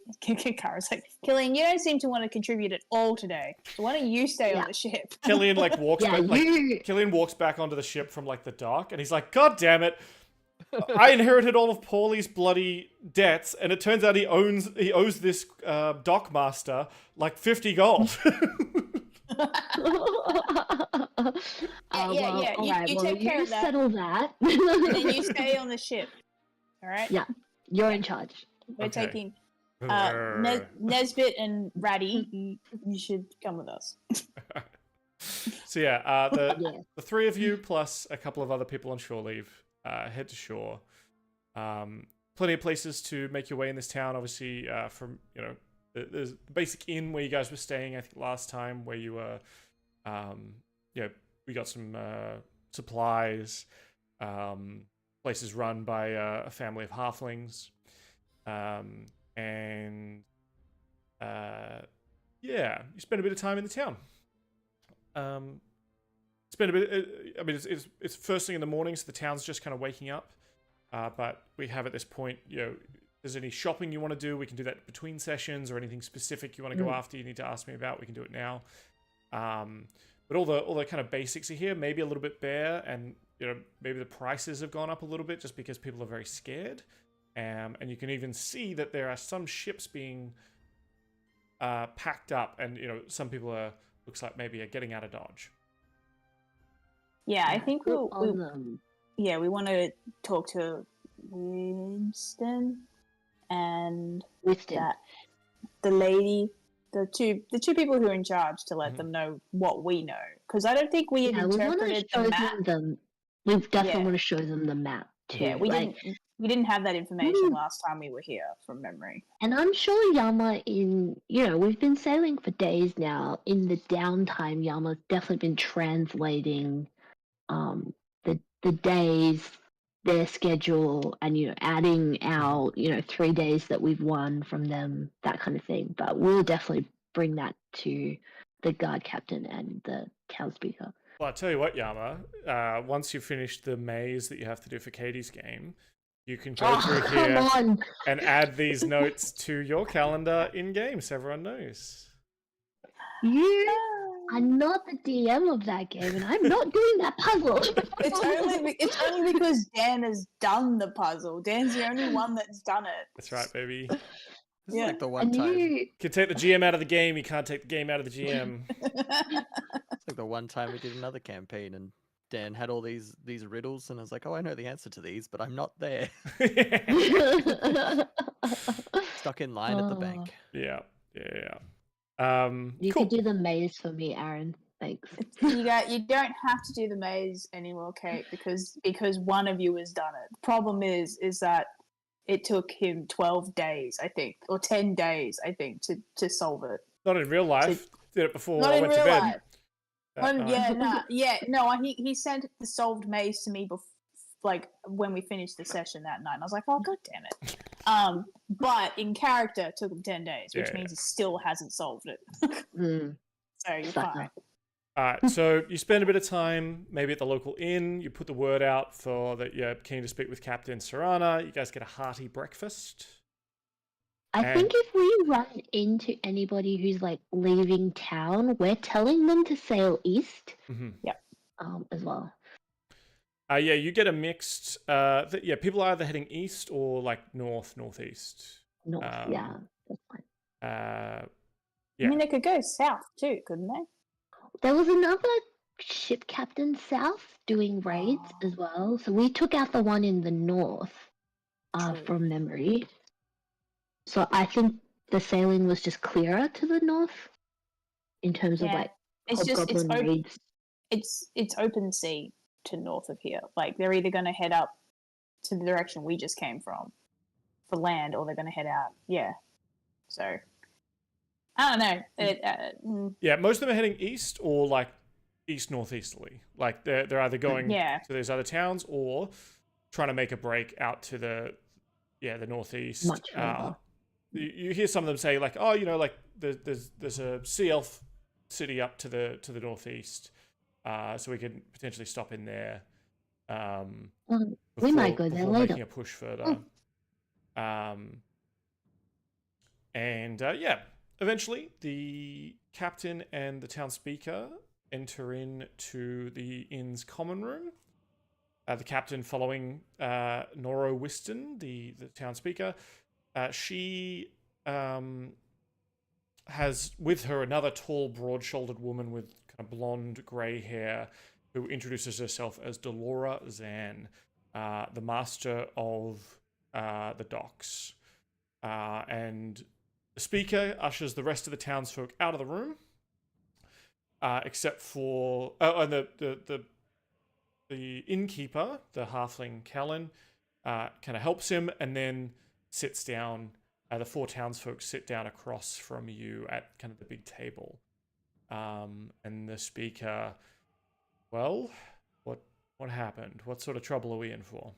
Kara's like, Killian, you don't seem to want to contribute at all today. So why don't you stay on the ship? Killian like walks Yeah, back. Killian walks back onto the ship from like the dock, and he's like, "God damn it! I inherited all of Paulie's bloody debts, and it turns out he owes this dock master like 50 gold." You take care of that. Settle that. And then you stay on the ship. All right. Yeah, you're in charge. We're taking Nesbit and Ratty. You should come with us. So yeah, the three of you plus a couple of other people on shore leave head to shore. Plenty of places to make your way in this town. Obviously, from there's the basic inn where you guys were staying. I think last time where you were, we got some supplies. Places run by a family of halflings, and you spend a bit of time in the town. Spend a bit. I mean, it's first thing in the morning, so the town's just kind of waking up. But we have at this point, if there's any shopping you want to do, we can do that between sessions, or anything specific you want to go after, you need to ask me about, we can do it now. But all the kind of basics are here, maybe a little bit bare, and maybe the prices have gone up a little bit just because people are very scared. And you can even see that there are some ships being packed up, and some people looks like maybe are getting out of Dodge. Yeah, I think we want to talk to Winston and the lady, the two people who are in charge, to let them know what we know, because I don't think we had interpreted the map. We definitely want to show them the map too. Yeah, we didn't have that information last time we were here, from memory. And I'm sure Yama, we've been sailing for days now. In the downtime, Yama's definitely been translating the days, their schedule, and adding our 3 days that we've won from them, that kind of thing. But we'll definitely bring that to the guard captain and the town speaker. Well, I'll tell you what, Yama, once you finish the maze that you have to do for Katie's game, you can go through here and add these notes to your calendar in game, so everyone knows. You are not the DM of that game, and I'm not doing that puzzle. It's only because Dan has done the puzzle. Dan's the only one that's done it. That's right, baby. This is like the one time. You can take the GM out of the game, you can't take the game out of the GM. It's like the one time we did another campaign, and Dan had all these riddles, and I was like, oh, I know the answer to these, but I'm not there. Stuck in line at the bank. Yeah. You could do the maze for me, Aaron. Thanks. You don't have to do the maze anymore, Kate, because one of you has done it. The problem is that it took him 12 days, I think, or 10 days, I think, to solve it. Not in real life. Did it before Not I in went to real bed. Life. He sent the solved maze to me when we finished the session that night, and I was like, oh, god damn it. But in character, it took him 10 days, which means he still hasn't solved it. So you're fine. Alright, so you spend a bit of time maybe at the local inn, you put the word out for that you're keen to speak with Captain Serana, you guys get a hearty breakfast. I think if we run into anybody who's leaving town, we're telling them to sail east. Yep. As well. You get a mixed. People are either heading east or northeast. North, that's fine. I mean, they could go south too, couldn't they? There was another ship captain south doing raids as well, so we took out the one in the north, from memory. So I think the sailing was just clearer to the north in terms of hobgoblin raids. It's open sea to north of here. They're either going to head up to the direction we just came from for land, or they're going to head out. Yeah. So I don't know. Most of them are heading east or east northeasterly. They're either going to those other towns or trying to make a break out to the northeast. Much further. You hear some of them say there's a sea elf city up to the northeast, so we could potentially stop in there. We might go there before later. making a push further. And yeah, eventually the captain and the town speaker enter into the inn's common room. The captain following Noro Whiston, the town speaker. She has with her another tall, broad-shouldered woman with kind of blonde, grey hair who introduces herself as Delora Zan, the master of the docks. And the speaker ushers the rest of the townsfolk out of the room, except for and the innkeeper, the halfling Callan, kind of helps him and then sits down. The four townsfolk sit down across from you at kind of the big table, and the speaker, well, what happened? What sort of trouble are we in for?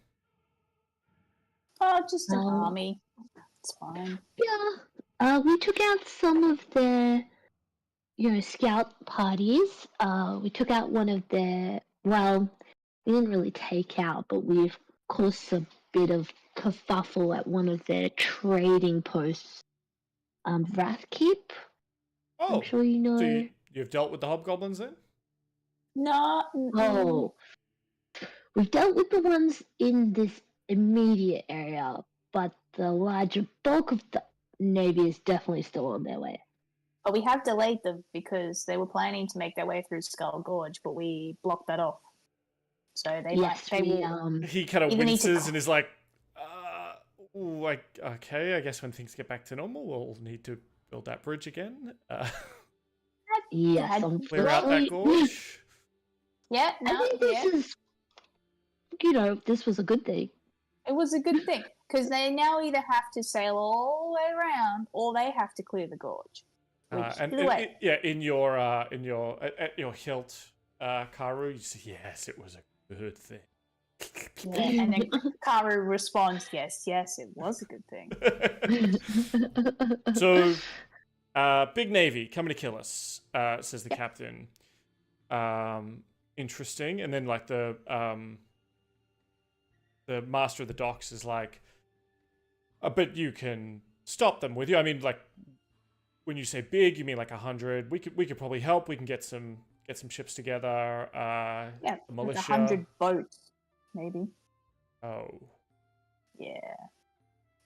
Oh, just an army. It's fine. Yeah. We took out some of their, scout parties. We took out one of their, well, we didn't really take out, but we've caused a bit of kerfuffle at one of their trading posts. Wrathkeep. Oh, I'm sure you know. So you've dealt with the hobgoblins then? No. Oh. We've dealt with the ones in this immediate area, but the larger bulk of the Navy is definitely still on their way. But we have delayed them because they were planning to make their way through Skull Gorge, but we blocked that off. So they will. He kind of winces and is like, okay, I guess when things get back to normal, we'll need to build that bridge again. Yes, clear out that gorge. Yeah, I think this is, this was a good thing. It was a good thing because they now either have to sail all the way around or they have to clear the gorge. In your at your hilt, Karu, you say, yes, it was a good thing. Yeah, and then Karu responds, yes, it was a good thing. So, big navy coming to kill us, says the captain. Interesting. And then like the master of the docks is like, but you can stop them with you. I mean, like, when you say big, you mean like 100. We could probably help. We can get some ships together. Yeah, militia. like 100 boats, maybe. Oh. Yeah.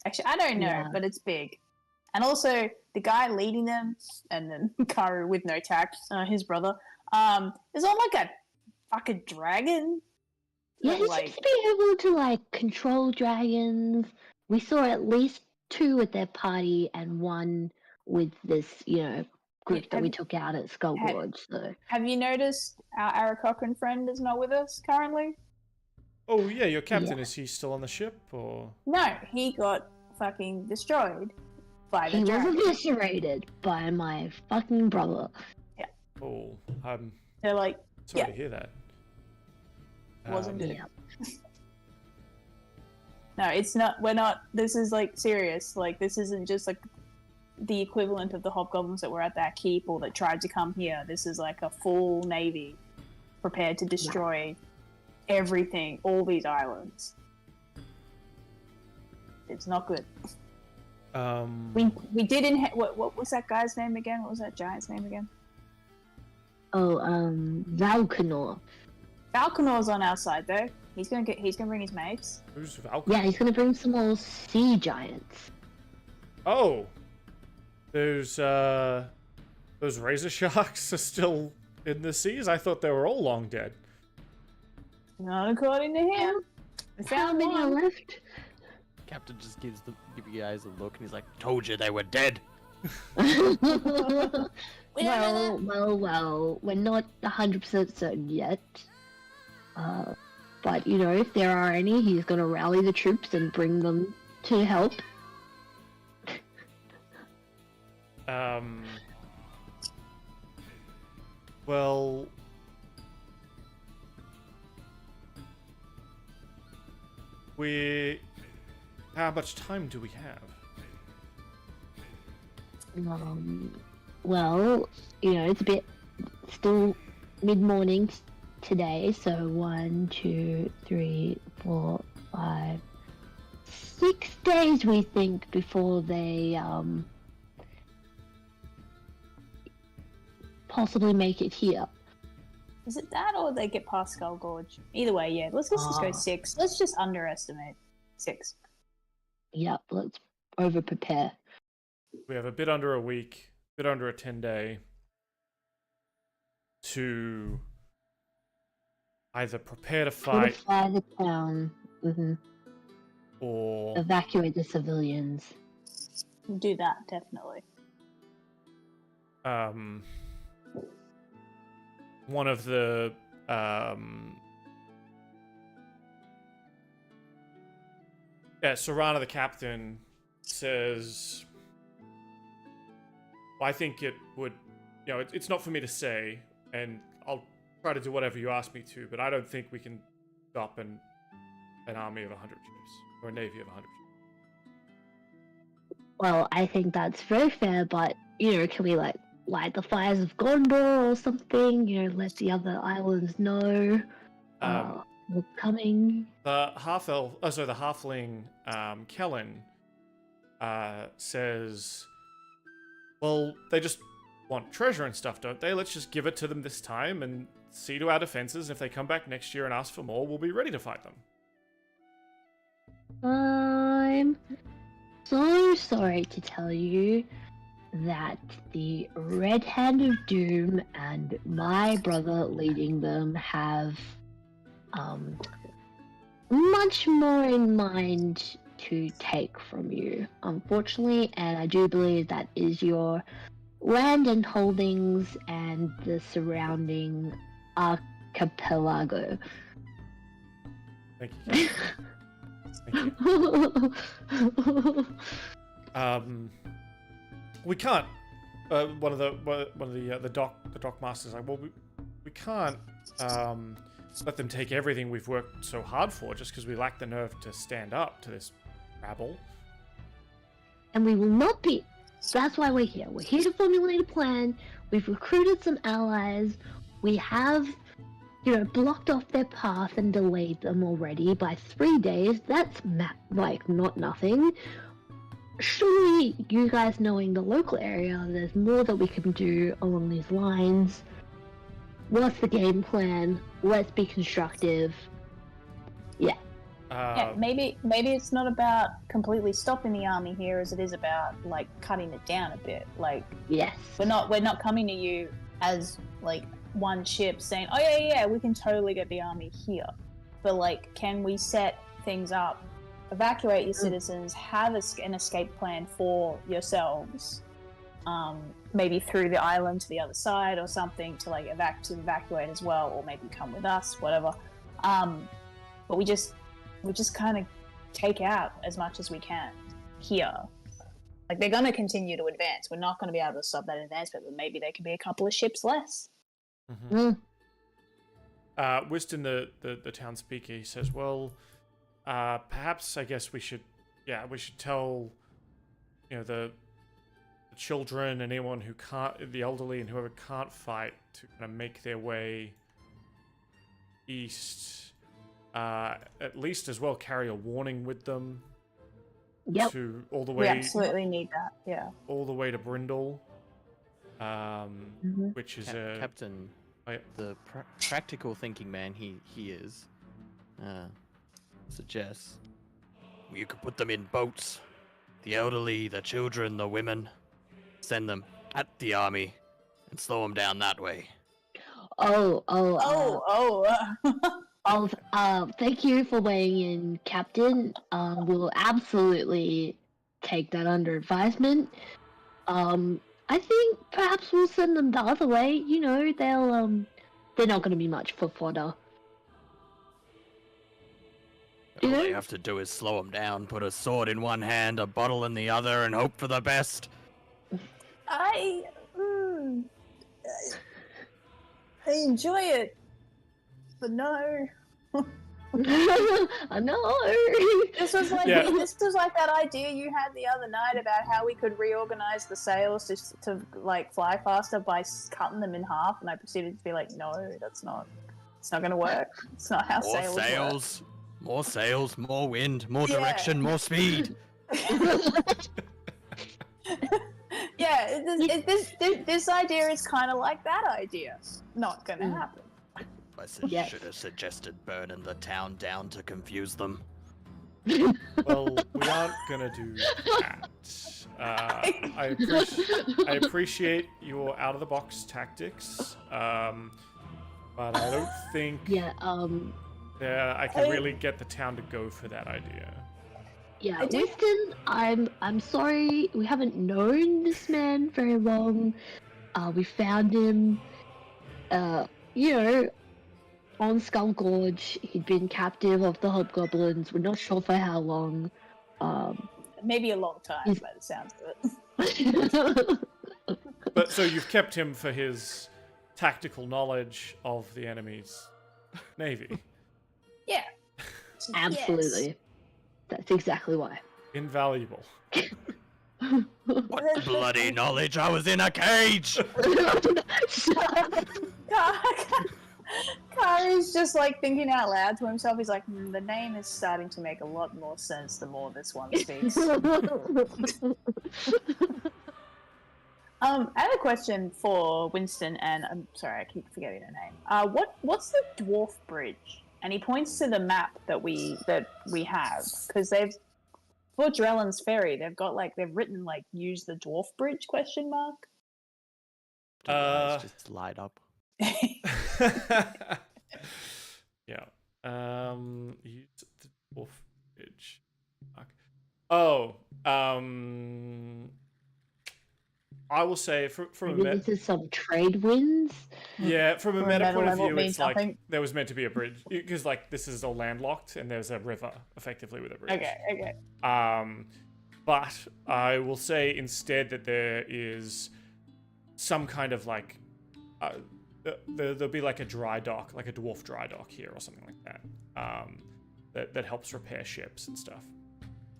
Actually, I don't know, but it's big. And also, the guy leading them, and then Karu with no tact, his brother, is on like a fucking dragon. Yeah, he seems to be able to control dragons. We saw at least 2 at their party and 1 with this, group that we took out at Skull Gorge. So, have you noticed our Arakocran friend is not with us currently? Oh yeah, your captain, is he still on the ship or? No, he got fucking destroyed by the dragon. He was eviscerated by my fucking brother. Yeah. Oh, they're like, sorry to hear that. Wasn't good. Yeah. No, it's not. We're not. This is serious. This isn't just the equivalent of the hobgoblins that were at that keep or that tried to come here. This is a full navy prepared to destroy everything, all these islands. It's not good. We did what was that guy's name again? What was that giant's name again? Oh, Valkanor. Valkanor's on our side though. He's gonna bring his mates. Who's Valkanor? Yeah, he's gonna bring some more sea giants. Oh, those razor sharks are still in the seas. I thought they were all long dead. Not according to him. How many are left? Captain just give you guys a look and he's like, "Told you they were dead." Well, we're not 100% certain yet. But, if there are any, he's going to rally the troops and bring them to help. Well... How much time do we have? Well, it's a bit still mid-morning, today. So 1, 2, 3, 4, 5, 6 days we think before they possibly make it here. Is it that or they get past Skull Gorge? Either way, yeah. Let's just go 6. Let's just underestimate 6. Yep, let's over prepare. We have a bit under a week, bit under a 10-day to either prepare to fight Fortify the town. or Evacuate the civilians. Do that, definitely. one of the Serrana the captain says, I think it would, it's not for me to say, and I'll try to do whatever you ask me to, but I don't think we can stop an army of 100 ships, or a navy of 100 ships. Well, I think that's very fair, but, can we, light the fires of Gondor or something? Let the other islands know we're coming. The halfling, Kellen, says, well, they just want treasure and stuff, don't they? Let's just give it to them this time and see to our defenses. If they come back next year and ask for more, we'll be ready to fight them. I'm so sorry to tell you that the Red Hand of Doom and my brother leading them have much more in mind to take from you, unfortunately, and I do believe that is your land and holdings and the surrounding archipelago. Thank you. Thank you. We can't. One of the dock masters is like, well, we can't let them take everything we've worked so hard for just because we lack the nerve to stand up to this rabble. And we will not be. That's why we're here. We're here to formulate a plan. We've recruited some allies. We have, blocked off their path and delayed them already by 3 days. That's not nothing. Surely, you guys knowing the local area, there's more that we can do along these lines. What's the game plan? Let's be constructive. Yeah. Yeah, maybe it's not about completely stopping the army here as it is about cutting it down a bit. Yes. We're not coming to you as one ship saying, oh yeah, we can totally get the army here. But can we set things up, evacuate your citizens, have an escape plan for yourselves, maybe through the island to the other side or something to evacuate as well, or maybe come with us, whatever. But we just kind of take out as much as we can here. They're going to continue to advance. We're not going to be able to stop that advancement, but maybe there could be a couple of ships less. Mm-hmm. Wiston, the town speaker, he says, well, perhaps I guess we should tell, the children and anyone who can't, the elderly and whoever can't fight, to kind of make their way east. At least as well carry a warning with them. Yep. To all the way. We absolutely need that. Yeah. All the way to Brindle, which is Captain. The practical thinking man he is. Suggests you could put them in boats. The elderly, the children, the women. Send them at the army and slow them down that way. Thank you for weighing in, Captain. We'll absolutely take that under advisement. I think perhaps we'll send them the other way. They're not going to be much for fodder. All they have to do is slow them down, put a sword in one hand, a bottle in the other, and hope for the best. I enjoy it, but no. I know. This was like that idea you had the other night about how we could reorganize the sails to fly faster by cutting them in half, and I proceeded to be like, no, that's not It's not gonna work. It's not how More sails work. sails, more sails, more wind, more Yeah. direction, more speed. Yeah, this idea is kind of like that idea. Not gonna happen. I Yes. should have suggested burning the town down to confuse them. Well, we aren't gonna do that. I appreciate your out-of-the-box tactics, but I don't think Yeah, I can really get the town to go for that idea. yeah, I did- Winston, I'm sorry, we haven't known this man very long. We found him, you know, on Skull Gorge. He'd been captive of the hobgoblins. We're not sure for how long. Maybe a long time He's- by the sounds of it. But so you've kept him for his tactical knowledge of the enemy's navy. Yeah. Absolutely. That's exactly why. Invaluable. What bloody knowledge! I was in a cage! Kari's just like thinking out loud to himself. He's like, the name is starting to make a lot more sense the more this one speaks. I have a question for Winston, and I'm sorry, I keep forgetting her name. What's the dwarf bridge? And he points to the map that we have, because they've for Drellin's ferry, they've written like use the dwarf bridge ? Just light up. Yeah. Use the dwarf bridge. Oh. I will say from a Maybe this is some trade winds. yeah, from a For a meta meta point of level, view, it it's means like nothing. there was meant to be a bridge because like this is all landlocked and there's a river effectively with a bridge. Okay. But I will say instead that there is some kind of like there'll be like a dry dock, like a dwarf dry dock here or something like that. That helps repair ships and stuff.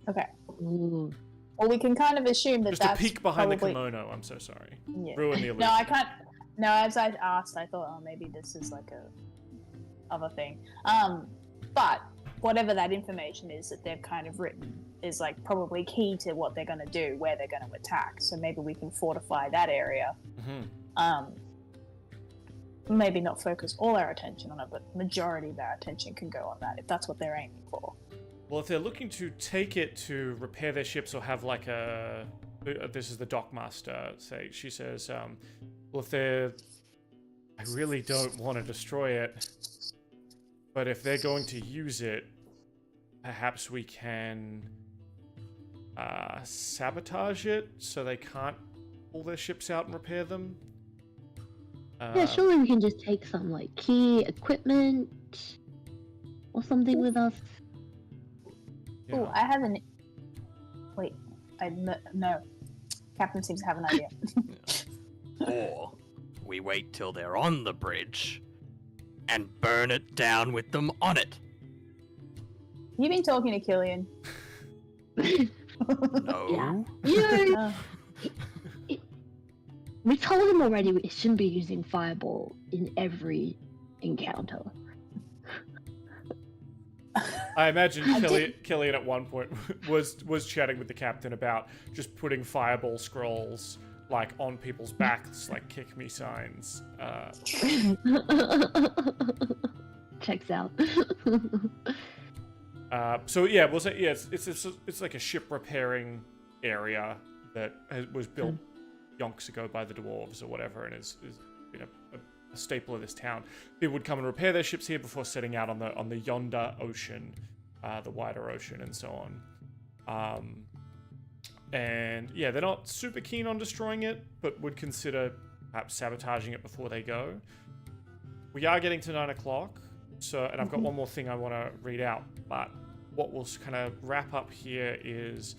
Okay. Ooh. Well, we can kind of assume that Just that's a peek behind probably... the kimono. I'm so sorry. Yeah. Ruin the illusion. No, I can't. No, as I asked, I thought, oh, maybe this is like a other thing. But whatever that information is that they've kind of written is like probably key to what they're going to do, where they're going to attack. So maybe we can fortify that area. Maybe not focus all our attention on it, but majority of our attention can go on that if that's what they're aiming for. Well, if they're looking to take it to repair their ships or have like a... This is the dockmaster say. She says, well, if they're... I really don't want to destroy it. But if they're going to use it, perhaps we can sabotage it so they can't pull their ships out and repair them. Yeah, surely we can just take some like key equipment or something with us. Yeah. Oh, I have an... Wait, no. Captain seems to have an idea. Or we wait till they're on the bridge and burn it down with them on it. You been talking to Killian? No. You know, Oh. we told him already we shouldn't be using fireball in every encounter. I imagine I Killian at one point was chatting with the captain about just putting fireball scrolls like on people's backs, like kick me signs. Checks out. So yeah, we'll say yeah, it's like a ship repairing area that was built yonks ago by the dwarves or whatever, and is you know a staple of this town. People would come and repair their ships here before setting out on the yonder ocean, the wider ocean, and so on. And yeah, they're not super keen on destroying it, but would consider perhaps sabotaging it before they go. We are getting to 9 o'clock, so and I've got one more thing I want to read out, but what we'll kind of wrap up here is,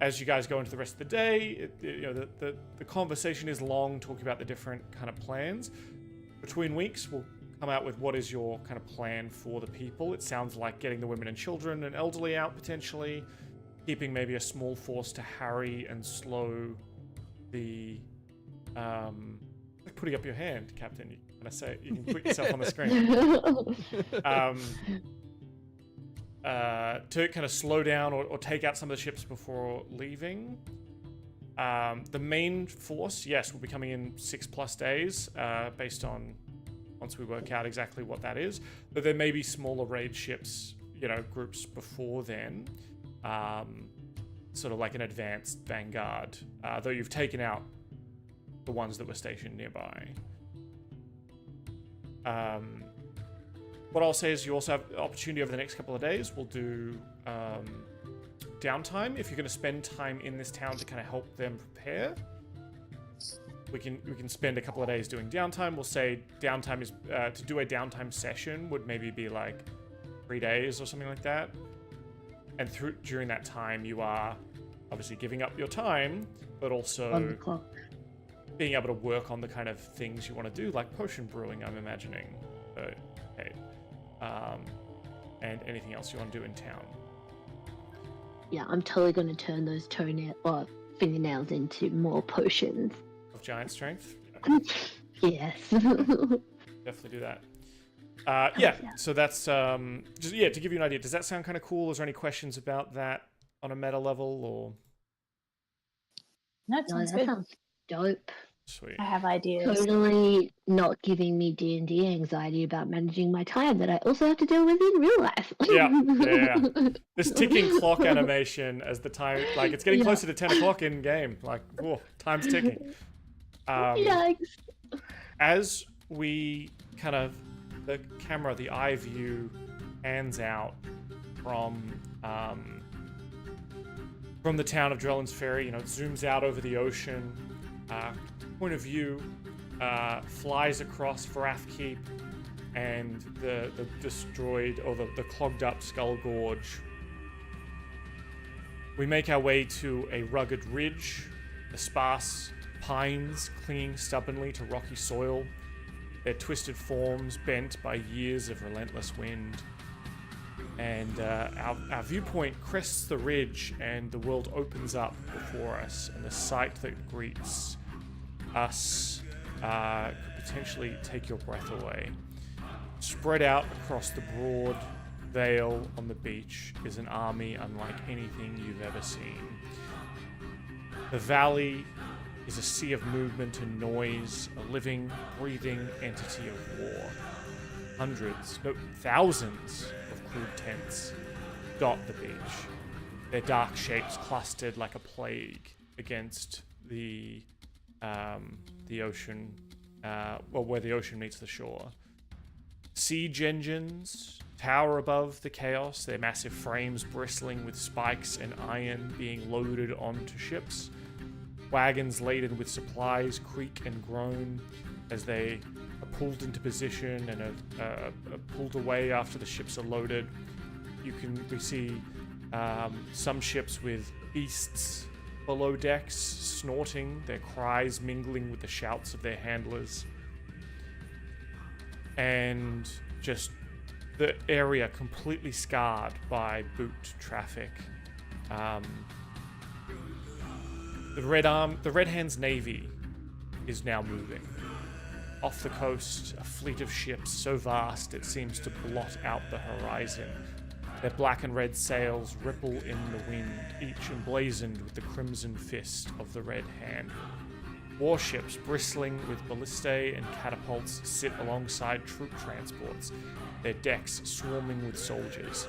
as you guys go into the rest of the day, the conversation is long, talking about the different kind of plans. Between weeks, we'll come out with what is your kind of plan for the people. It sounds like getting the women and children and elderly out potentially, keeping maybe a small force to harry and slow the... putting up your hand, Captain. I say you can put yourself on the screen. To kind of slow down or take out some of the ships before leaving. The main force, yes, will be coming in 6+ days, based on once we work out exactly what that is. But there may be smaller raid ships, groups before then, sort of like an advanced vanguard. Though you've taken out the ones that were stationed nearby. What I'll say is you also have the opportunity over the next couple of days. We'll do downtime. If you're going to spend time in this town to kind of help them prepare, we can spend a couple of days doing downtime. We'll say downtime is to do a downtime session would maybe be like 3 days or something like that. And during that time, you are obviously giving up your time, but also On the clock. being able to work on the kind of things you want to do, like potion brewing, I'm imagining. Okay. And anything else you want to do in town. Yeah, I'm totally going to turn those fingernails into more potions. Of giant strength? Yes. Definitely do that. Yeah, yeah. so that's just to give you an idea. Does that sound kind of cool? Is there any questions about that on a meta level or? No, it No, sounds that good. sounds dope. Sweet. I have ideas. Totally not giving me D&D anxiety about managing my time that I also have to deal with in real life. Yeah. This ticking clock animation as the time, like it's getting Yeah. closer to 10 o'clock in game. Like, whoa, time's ticking. Yikes. As we kind of, the camera, the eye view pans out from the town of Drellin's Ferry, it zooms out over the ocean. Point of view flies across Varath Keep and the destroyed or the clogged up Skull Gorge. We make our way to a rugged ridge, the sparse pines clinging stubbornly to rocky soil, their twisted forms bent by years of relentless wind. And our viewpoint crests the ridge and the world opens up before us, and the sight that greets us could potentially take your breath away. Spread out across the broad vale on the beach is an army unlike anything you've ever seen. The valley is a sea of movement and noise, a living, breathing entity of war. Hundreds, no, thousands of crude tents dot the beach, their dark shapes clustered like a plague against the ocean, where the ocean meets the shore. Siege engines tower above the chaos, their massive frames bristling with spikes and iron being loaded onto ships. Wagons laden with supplies creak and groan as they are pulled into position and are pulled away after the ships are loaded. We see some ships with beasts below decks, snorting, their cries mingling with the shouts of their handlers. And just the area completely scarred by boot traffic. The Red Hand's navy is now moving. Off the coast, a fleet of ships so vast it seems to blot out the horizon. Their black and red sails ripple in the wind, each emblazoned with the crimson fist of the Red Hand. Warships bristling with ballistae and catapults sit alongside troop transports, their decks swarming with soldiers.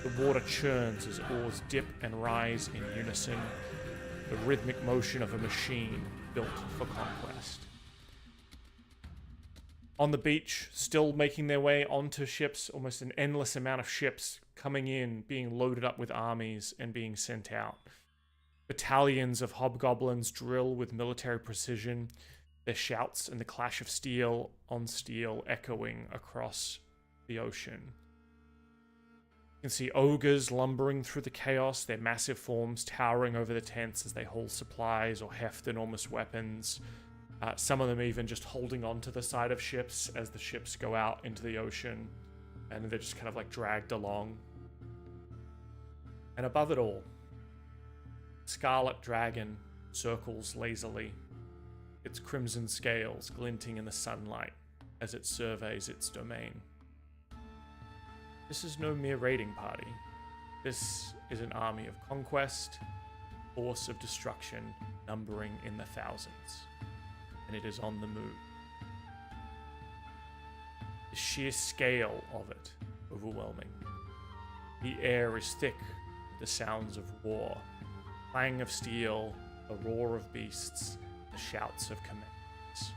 The water churns as oars dip and rise in unison, the rhythmic motion of a machine built for conquest. On the beach, still making their way onto ships, almost an endless amount of ships coming in, being loaded up with armies and being sent out. Battalions of hobgoblins drill with military precision, their shouts and the clash of steel on steel echoing across the ocean. You can see ogres lumbering through the chaos, their massive forms towering over the tents as they haul supplies or heft enormous weapons. Some of them even just holding on to the side of ships as the ships go out into the ocean, and they're just kind of like dragged along. And above it all, Scarlet Dragon circles lazily, its crimson scales glinting in the sunlight, as it surveys its domain. This is no mere raiding party. This is an army of conquest, force of destruction numbering in the thousands, and it is on the move. The sheer scale of it, overwhelming. The air is thick with the sounds of war, clang of steel, the roar of beasts, the shouts of commands.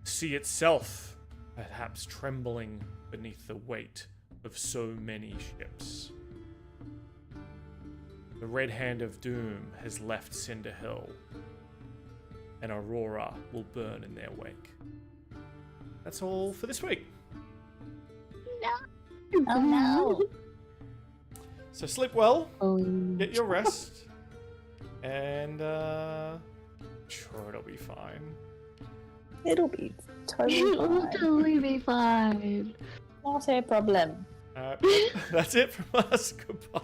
The sea itself, perhaps trembling beneath the weight of so many ships. The red hand of doom has left Cinder Hill, and Aurora will burn in their wake. That's all for this week. Oh no. So sleep well, Oh, get your rest, and sure, it'll be fine. It'll be totally it'll fine. totally be fine. Not a problem. That's it from us. Goodbye.